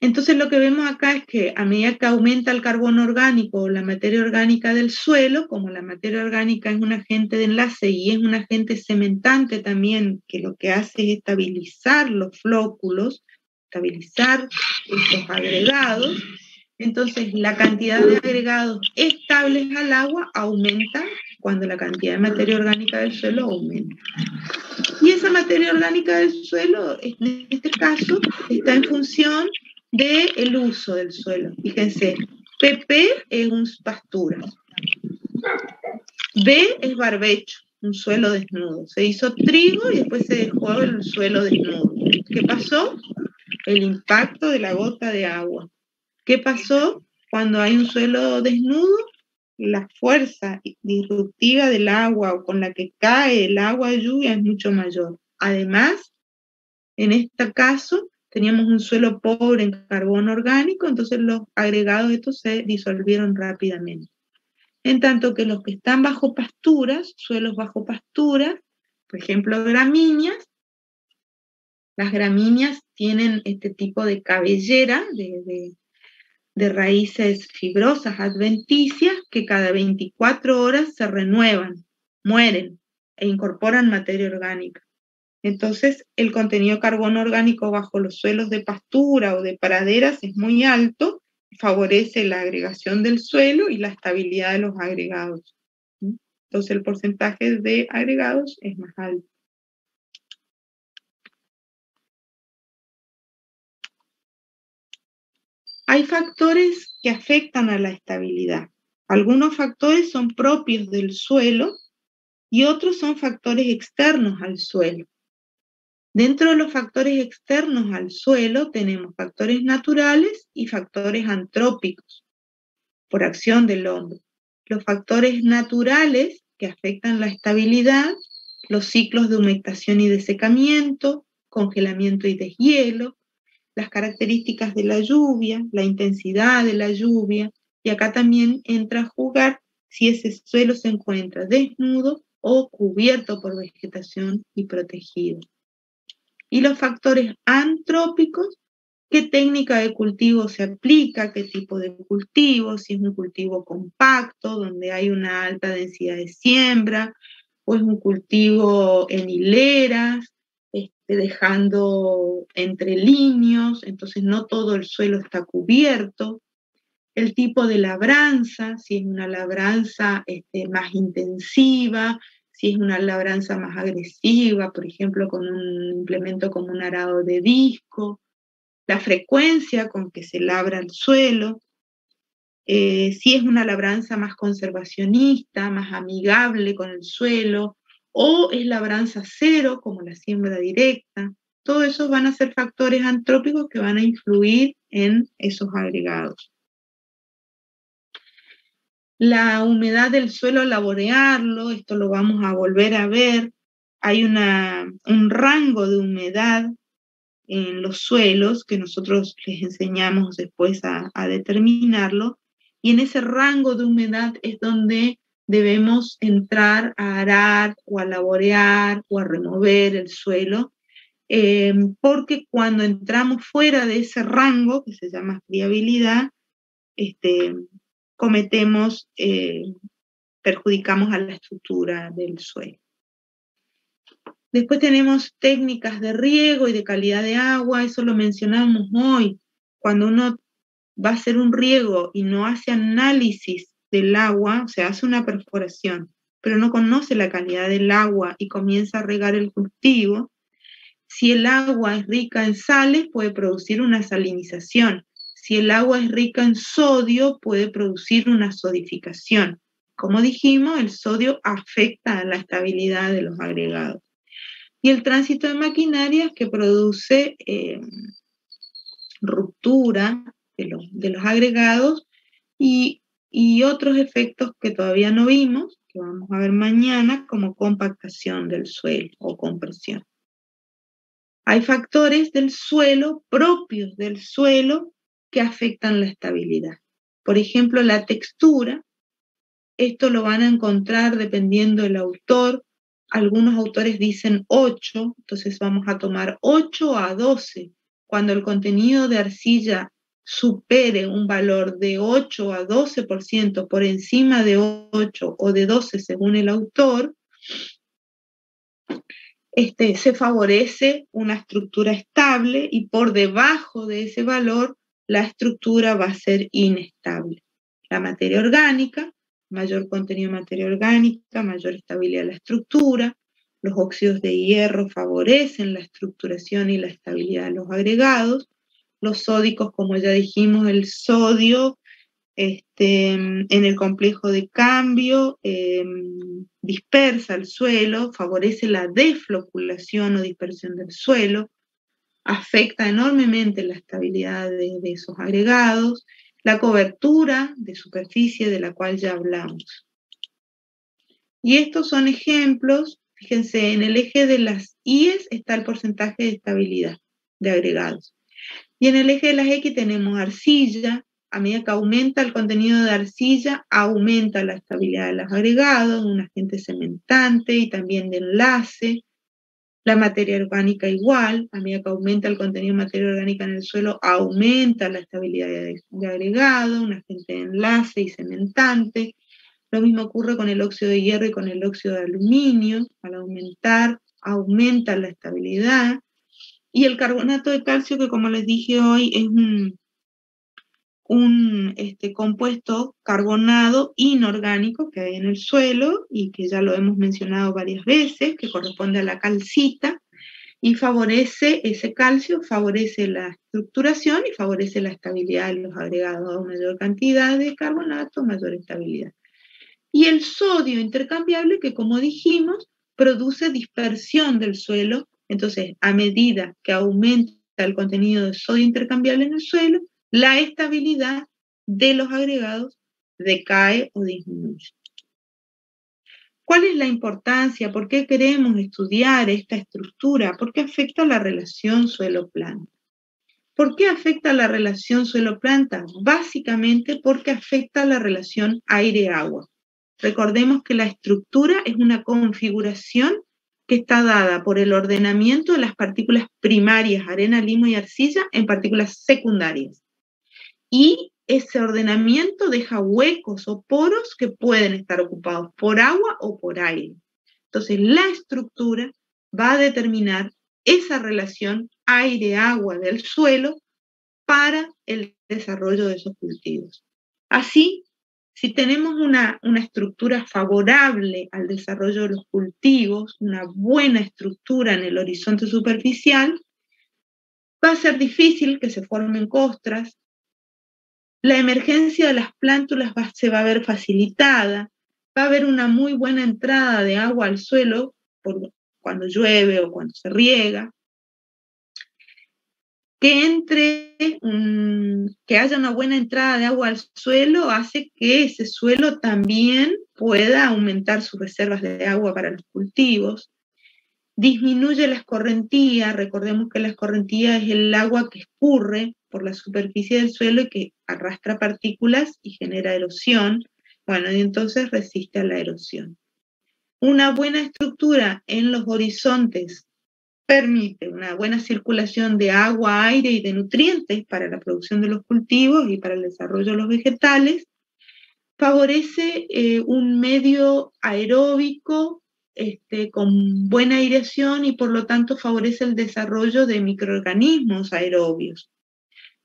Entonces lo que vemos acá es que a medida que aumenta el carbono orgánico o la materia orgánica del suelo, como la materia orgánica es un agente de enlace y es un agente cementante también, que lo que hace es estabilizar los flóculos, estabilizar estos agregados, entonces la cantidad de agregados estables al agua aumenta cuando la cantidad de materia orgánica del suelo aumenta. Y esa materia orgánica del suelo, en este caso, está en función del uso del suelo. Fíjense, PP es pasturas. B es barbecho, un suelo desnudo. Se hizo trigo y después se dejó el suelo desnudo. ¿Qué pasó? El impacto de la gota de agua. ¿Qué pasó cuando hay un suelo desnudo? La fuerza disruptiva del agua o con la que cae el agua de lluvia es mucho mayor. Además, en este caso, teníamos un suelo pobre en carbono orgánico, entonces los agregados estos se disolvieron rápidamente. En tanto que los que están bajo pasturas, suelos bajo pasturas, por ejemplo, gramíneas, las gramíneas tienen este tipo de cabellera, de raíces fibrosas adventicias que cada 24 horas se renuevan, mueren e incorporan materia orgánica. Entonces, el contenido de carbono orgánico bajo los suelos de pastura o de praderas es muy alto, favorece la agregación del suelo y la estabilidad de los agregados. Entonces, el porcentaje de agregados es más alto. Hay factores que afectan a la estabilidad. Algunos factores son propios del suelo y otros son factores externos al suelo. Dentro de los factores externos al suelo tenemos factores naturales y factores antrópicos, por acción del hombre. Los factores naturales que afectan la estabilidad, los ciclos de humectación y desecamiento, congelamiento y deshielo, las características de la lluvia, la intensidad de la lluvia, y acá también entra a jugar si ese suelo se encuentra desnudo o cubierto por vegetación y protegido. Y los factores antrópicos, qué técnica de cultivo se aplica, qué tipo de cultivo, si es un cultivo compacto, donde hay una alta densidad de siembra, o es un cultivo en hileras, dejando entrelineos, entonces no todo el suelo está cubierto. El tipo de labranza, si es una labranza más intensiva, si es una labranza más agresiva, por ejemplo, con un implemento como un arado de disco, la frecuencia con que se labra el suelo, si es una labranza más conservacionista, más amigable con el suelo, o es labranza cero, como la siembra directa. Todo eso van a ser factores antrópicos que van a influir en esos agregados. La humedad del suelo al laborearlo, esto lo vamos a volver a ver, hay un rango de humedad en los suelos que nosotros les enseñamos después a determinarlo, y en ese rango de humedad es donde debemos entrar a arar o a laborear o a remover el suelo, porque cuando entramos fuera de ese rango, que se llama friabilidad, perjudicamos a la estructura del suelo. Después tenemos técnicas de riego y de calidad de agua, eso lo mencionamos hoy. Cuando uno va a hacer un riego y no hace análisis del agua, o sea, hace una perforación, pero no conoce la calidad del agua y comienza a regar el cultivo, si el agua es rica en sales, puede producir una salinización. Si el agua es rica en sodio, puede producir una sodificación. Como dijimos, el sodio afecta a la estabilidad de los agregados. Y el tránsito de maquinarias que produce ruptura de los agregados y otros efectos que todavía no vimos, que vamos a ver mañana, como compactación del suelo o compresión. Hay factores del suelo, propios del suelo, que afectan la estabilidad. Por ejemplo, la textura. Esto lo van a encontrar dependiendo del autor. Algunos autores dicen 8, entonces vamos a tomar 8 a 12. Cuando el contenido de arcilla supere un valor de 8 a 12% por encima de 8 o de 12 según el autor, se favorece una estructura estable y por debajo de ese valor la estructura va a ser inestable. La materia orgánica, mayor contenido de materia orgánica, mayor estabilidad de la estructura. Los óxidos de hierro favorecen la estructuración y la estabilidad de los agregados. Los sódicos, como ya dijimos, el sodio en el complejo de cambio dispersa el suelo, favorece la desfloculación o dispersión del suelo, afecta enormemente la estabilidad de esos agregados, la cobertura de superficie de la cual ya hablamos. Y estos son ejemplos. Fíjense, en el eje de las I's está el porcentaje de estabilidad de agregados. Y en el eje de las X tenemos arcilla. A medida que aumenta el contenido de arcilla, aumenta la estabilidad de los agregados, un agente cementante y también de enlace. La materia orgánica igual, a medida que aumenta el contenido de materia orgánica en el suelo, aumenta la estabilidad de agregado, un agente de enlace y cementante. Lo mismo ocurre con el óxido de hierro y con el óxido de aluminio. Al aumentar, aumenta la estabilidad. Y el carbonato de calcio, que como les dije hoy, es un compuesto carbonado inorgánico que hay en el suelo y que ya lo hemos mencionado varias veces, que corresponde a la calcita, y favorece ese calcio, favorece la estructuración y favorece la estabilidad de los agregados. A mayor cantidad de carbonato, mayor estabilidad. Y el sodio intercambiable, que como dijimos, produce dispersión del suelo. Entonces, a medida que aumenta el contenido de sodio intercambiable en el suelo, la estabilidad de los agregados decae o disminuye. ¿Cuál es la importancia? ¿Por qué queremos estudiar esta estructura? Porque afecta la relación suelo-planta. ¿Por qué afecta la relación suelo-planta? Básicamente porque afecta la relación aire-agua. Recordemos que la estructura es una configuración que está dada por el ordenamiento de las partículas primarias, arena, limo y arcilla, en partículas secundarias. Y ese ordenamiento deja huecos o poros que pueden estar ocupados por agua o por aire. Entonces, la estructura va a determinar esa relación aire-agua del suelo para el desarrollo de esos cultivos. Así, si tenemos una estructura favorable al desarrollo de los cultivos, una buena estructura en el horizonte superficial, va a ser difícil que se formen costras. La emergencia de las plántulas se va a ver facilitada, va a haber una muy buena entrada de agua al suelo cuando llueve o cuando se riega. Que haya una buena entrada de agua al suelo hace que ese suelo también pueda aumentar sus reservas de agua para los cultivos. Disminuye la escorrentía. Recordemos que la escorrentía es el agua que escurre por la superficie del suelo y que arrastra partículas y genera erosión. Bueno, y entonces resiste a la erosión. Una buena estructura en los horizontes permite una buena circulación de agua, aire y de nutrientes para la producción de los cultivos y para el desarrollo de los vegetales. Favorece un medio aeróbico con buena aireación y por lo tanto favorece el desarrollo de microorganismos aerobios.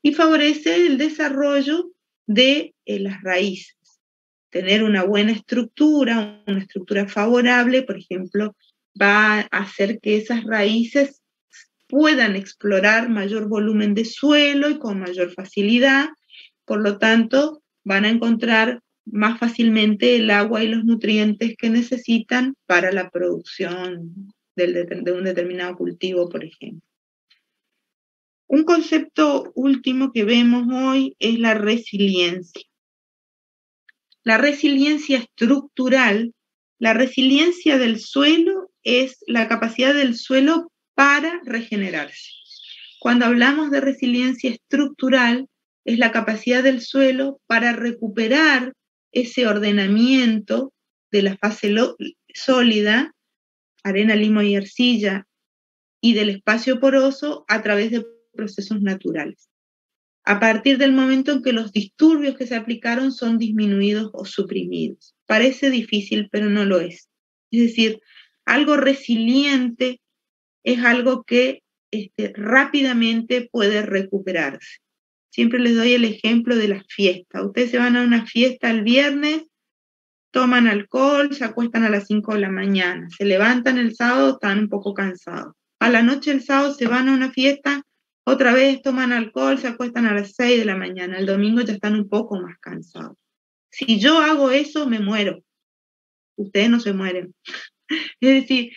Y favorece el desarrollo de las raíces. Tener una buena estructura, una estructura favorable, por ejemplo, va a hacer que esas raíces puedan explorar mayor volumen de suelo y con mayor facilidad. Por lo tanto, van a encontrar más fácilmente el agua y los nutrientes que necesitan para la producción de un determinado cultivo, por ejemplo. Un concepto último que vemos hoy es la resiliencia. La resiliencia estructural, la resiliencia del suelo es la capacidad del suelo para regenerarse. Cuando hablamos de resiliencia estructural, es la capacidad del suelo para recuperar ese ordenamiento de la fase sólida, arena, limo y arcilla, y del espacio poroso a través de procesos naturales, a partir del momento en que los disturbios que se aplicaron son disminuidos o suprimidos. Parece difícil, pero no lo es. Es decir, algo resiliente es algo que rápidamente puede recuperarse. Siempre les doy el ejemplo de las fiestas. Ustedes se van a una fiesta el viernes, toman alcohol, se acuestan a las 5 de la mañana, se levantan el sábado, están un poco cansados. A la noche del sábado se van a una fiesta, otra vez toman alcohol, se acuestan a las 6 de la mañana, el domingo ya están un poco más cansados. Si yo hago eso, me muero. Ustedes no se mueren. Es decir,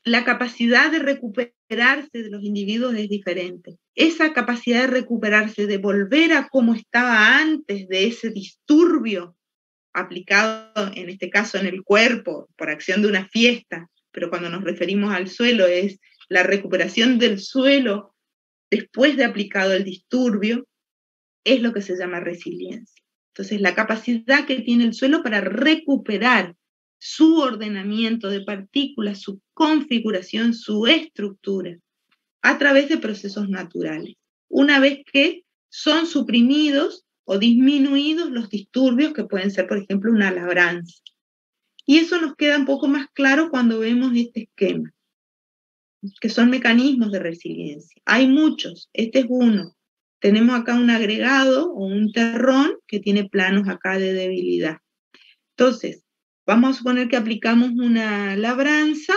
la capacidad de recuperarse de los individuos es diferente. Esa capacidad de recuperarse, de volver a como estaba antes de ese disturbio aplicado, en este caso en el cuerpo, por acción de una fiesta, pero cuando nos referimos al suelo es la recuperación del suelo después de aplicado el disturbio, es lo que se llama resiliencia. Entonces, la capacidad que tiene el suelo para recuperar su ordenamiento de partículas, su configuración, su estructura, a través de procesos naturales. Una vez que son suprimidos o disminuidos los disturbios que pueden ser, por ejemplo, una labranza. Y eso nos queda un poco más claro cuando vemos este esquema, que son mecanismos de resiliencia. Hay muchos, este es uno. Tenemos acá un agregado o un terrón que tiene planos acá de debilidad. Entonces, vamos a suponer que aplicamos una labranza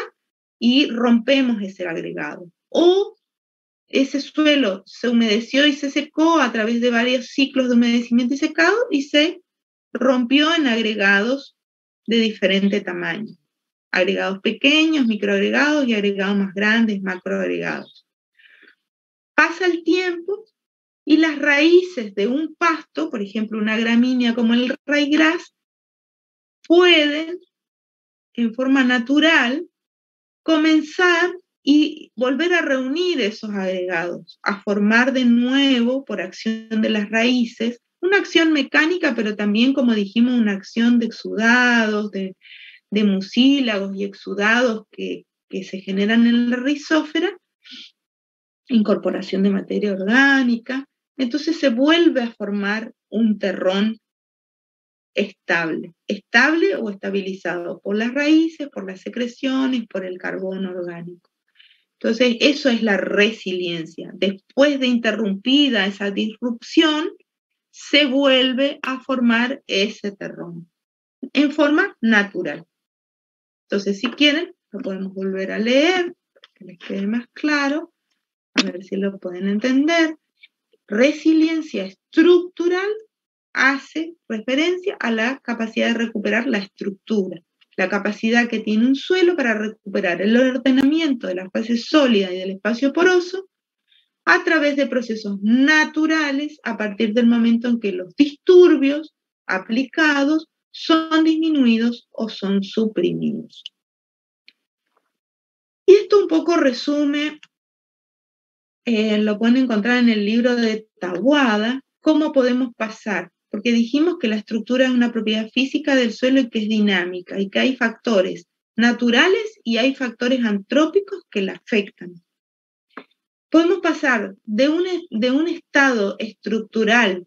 y rompemos ese agregado. O ese suelo se humedeció y se secó a través de varios ciclos de humedecimiento y secado y se rompió en agregados de diferente tamaño. Agregados pequeños, microagregados y agregados más grandes, macroagregados. Pasa el tiempo y las raíces de un pasto, por ejemplo una gramínea como el ryegrass, pueden en forma natural comenzar y volver a reunir esos agregados, a formar de nuevo por acción de las raíces, una acción mecánica, pero también, como dijimos, una acción de exudados, de mucílagos y exudados que se generan en la rizósfera, incorporación de materia orgánica, entonces se vuelve a formar un terrón estable o estabilizado por las raíces, por las secreciones, por el carbono orgánico. Entonces, eso es la resiliencia. Después de interrumpida esa disrupción, se vuelve a formar ese terrón en forma natural. Entonces, si quieren, lo podemos volver a leer para que les quede más claro, a ver si lo pueden entender. Resiliencia estructural hace referencia a la capacidad de recuperar la estructura, la capacidad que tiene un suelo para recuperar el ordenamiento de la fase sólida y del espacio poroso a través de procesos naturales a partir del momento en que los disturbios aplicados son disminuidos o son suprimidos. Y esto un poco resume, lo pueden encontrar en el libro de Taboada, cómo podemos pasar, porque dijimos que la estructura es una propiedad física del suelo y que es dinámica, y que hay factores naturales y hay factores antrópicos que la afectan. Podemos pasar de un estado estructural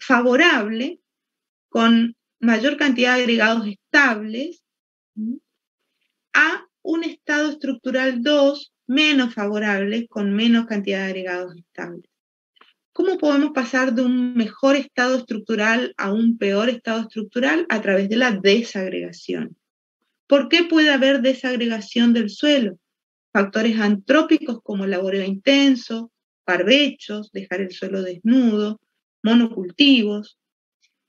favorable, con mayor cantidad de agregados estables, a un estado estructural 2 menos favorable, con menos cantidad de agregados estables. ¿Cómo podemos pasar de un mejor estado estructural a un peor estado estructural? A través de la desagregación. ¿Por qué puede haber desagregación del suelo? Factores antrópicos como laboreo intenso, barbechos, dejar el suelo desnudo, monocultivos,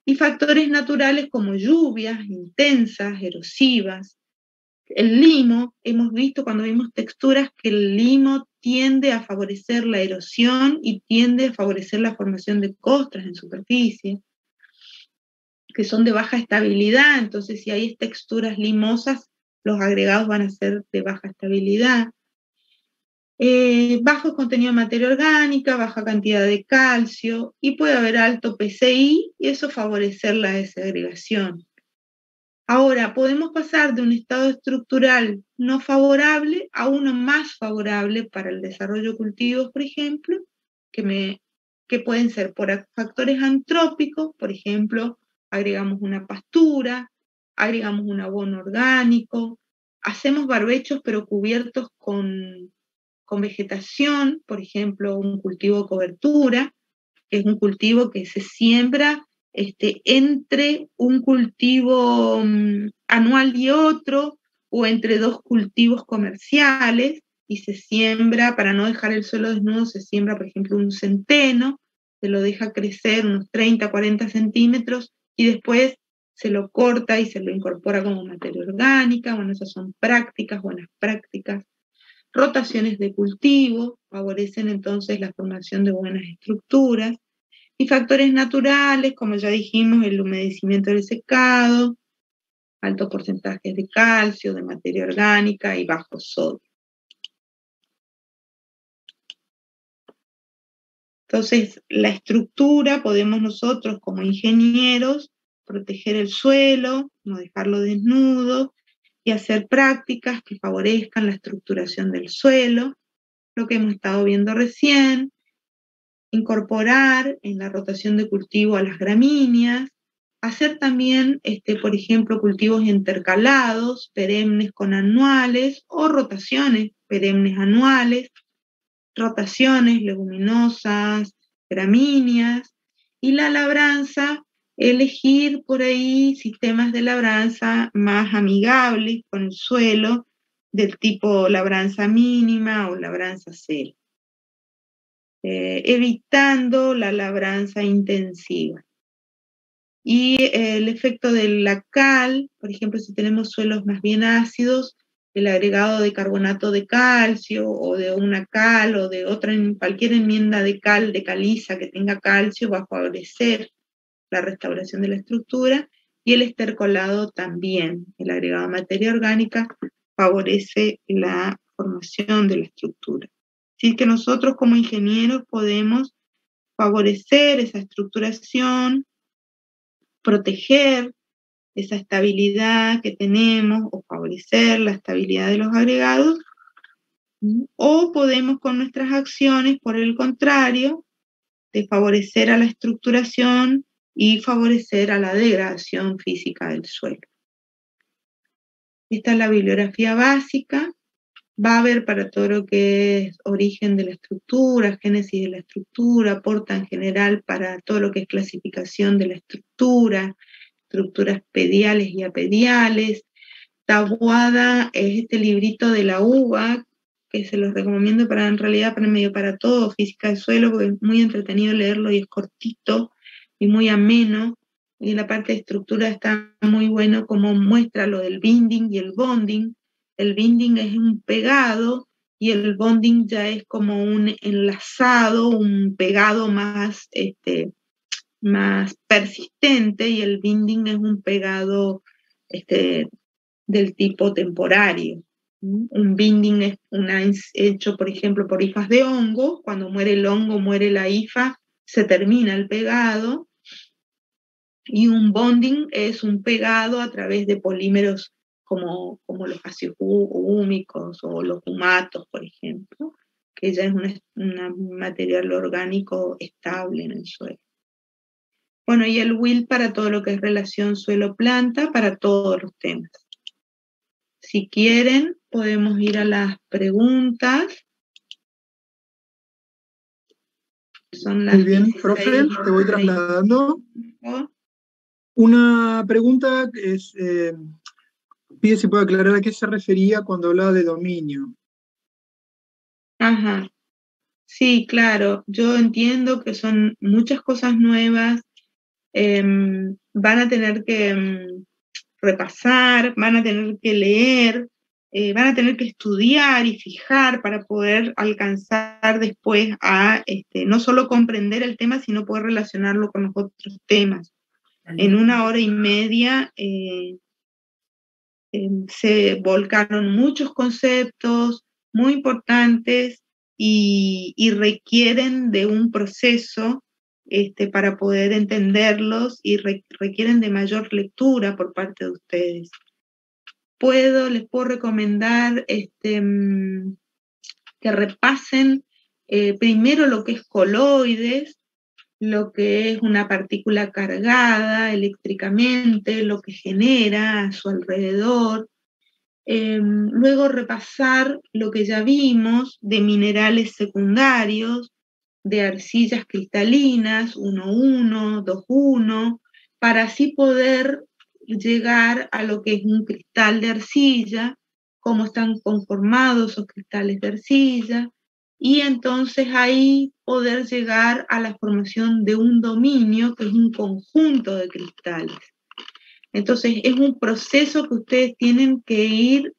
y factores naturales como lluvias intensas, erosivas. El limo, hemos visto cuando vimos texturas que el limo tiende a favorecer la erosión y tiende a favorecer la formación de costras en superficie. que son de baja estabilidad, entonces si hay texturas limosas, los agregados van a ser de baja estabilidad. Bajo contenido de materia orgánica, baja cantidad de calcio, y puede haber alto PCI, y eso favorecer la desagregación. Ahora, podemos pasar de un estado estructural no favorable a uno más favorable para el desarrollo de cultivos, por ejemplo, que pueden ser por factores antrópicos, por ejemplo, agregamos una pastura, agregamos un abono orgánico, hacemos barbechos pero cubiertos con vegetación, por ejemplo, un cultivo de cobertura, que es un cultivo que se siembra entre un cultivo anual y otro, o entre dos cultivos comerciales, y se siembra, para no dejar el suelo desnudo, se siembra, por ejemplo, un centeno, se lo deja crecer unos 30, 40 centímetros, y después se lo corta y se lo incorpora como materia orgánica. Bueno, esas son prácticas, buenas prácticas. Rotaciones de cultivo favorecen entonces la formación de buenas estructuras, y factores naturales, como ya dijimos, el humedecimiento del secado, altos porcentajes de calcio, de materia orgánica y bajo sodio. Entonces, la estructura, podemos nosotros como ingenieros proteger el suelo, no dejarlo desnudo, y hacer prácticas que favorezcan la estructuración del suelo, lo que hemos estado viendo recién. Incorporar en la rotación de cultivo a las gramíneas, hacer también, por ejemplo, cultivos intercalados, perennes con anuales, o rotaciones perennes anuales, rotaciones leguminosas, gramíneas, y la labranza, elegir por ahí sistemas de labranza más amigables con el suelo, del tipo labranza mínima o labranza cero. Evitando la labranza intensiva. Y el efecto de la cal, por ejemplo, si tenemos suelos más bien ácidos, el agregado de carbonato de calcio, o de una cal, o de otra, cualquier enmienda de cal, de caliza que tenga calcio, va a favorecer la restauración de la estructura, y el estercolado también, el agregado de materia orgánica, favorece la formación de la estructura. Así que nosotros como ingenieros podemos favorecer esa estructuración, proteger esa estabilidad que tenemos, o favorecer la estabilidad de los agregados, o podemos con nuestras acciones, por el contrario, de favorecer a la estructuración y favorecer a la degradación física del suelo. Esta es la bibliografía básica. Va a haber para todo lo que es origen de la estructura, génesis de la estructura, aporta en general para todo lo que es clasificación de la estructura, estructuras pediales y apediales. Tabuada es este librito de la UBA, que se los recomiendo en realidad para medio para todo, física del suelo, porque es muy entretenido leerlo y es cortito y muy ameno. Y en la parte de estructura está muy bueno como muestra lo del binding y el bonding. El binding es un pegado y el bonding ya es como un enlazado, un pegado más, más persistente, y el binding es un pegado del tipo temporario. Un binding es hecho, por ejemplo, por hifas de hongo. Cuando muere el hongo, muere la hifa, se termina el pegado. Y un bonding es un pegado a través de polímeros como los ácidos húmicos o los humatos, por ejemplo, que ya es un material orgánico estable en el suelo. Bueno, y el WIL para todo lo que es relación suelo-planta, para todos los temas. Si quieren, podemos ir a las preguntas. Son las muy bien, 16, profe, te voy trasladando. Una pregunta es, pide si puede aclarar a qué se refería cuando hablaba de dominio. Ajá. Sí, claro, yo entiendo que son muchas cosas nuevas, van a tener que repasar, van a tener que leer, van a tener que estudiar y fijar para poder alcanzar después a no solo comprender el tema, sino poder relacionarlo con los otros temas. En 1 hora y media se volcaron muchos conceptos muy importantes y requieren de un proceso para poder entenderlos y requieren de mayor lectura por parte de ustedes. Les puedo recomendar que repasen primero lo que es coloides, lo que es una partícula cargada eléctricamente, lo que genera a su alrededor. Luego repasar lo que ya vimos de minerales secundarios, de arcillas cristalinas, 1,1, 2,1, para así poder llegar a lo que es un cristal de arcilla, cómo están conformados esos cristales de arcilla, y entonces ahí poder llegar a la formación de un dominio que es un conjunto de cristales. Entonces es un proceso que ustedes tienen que ir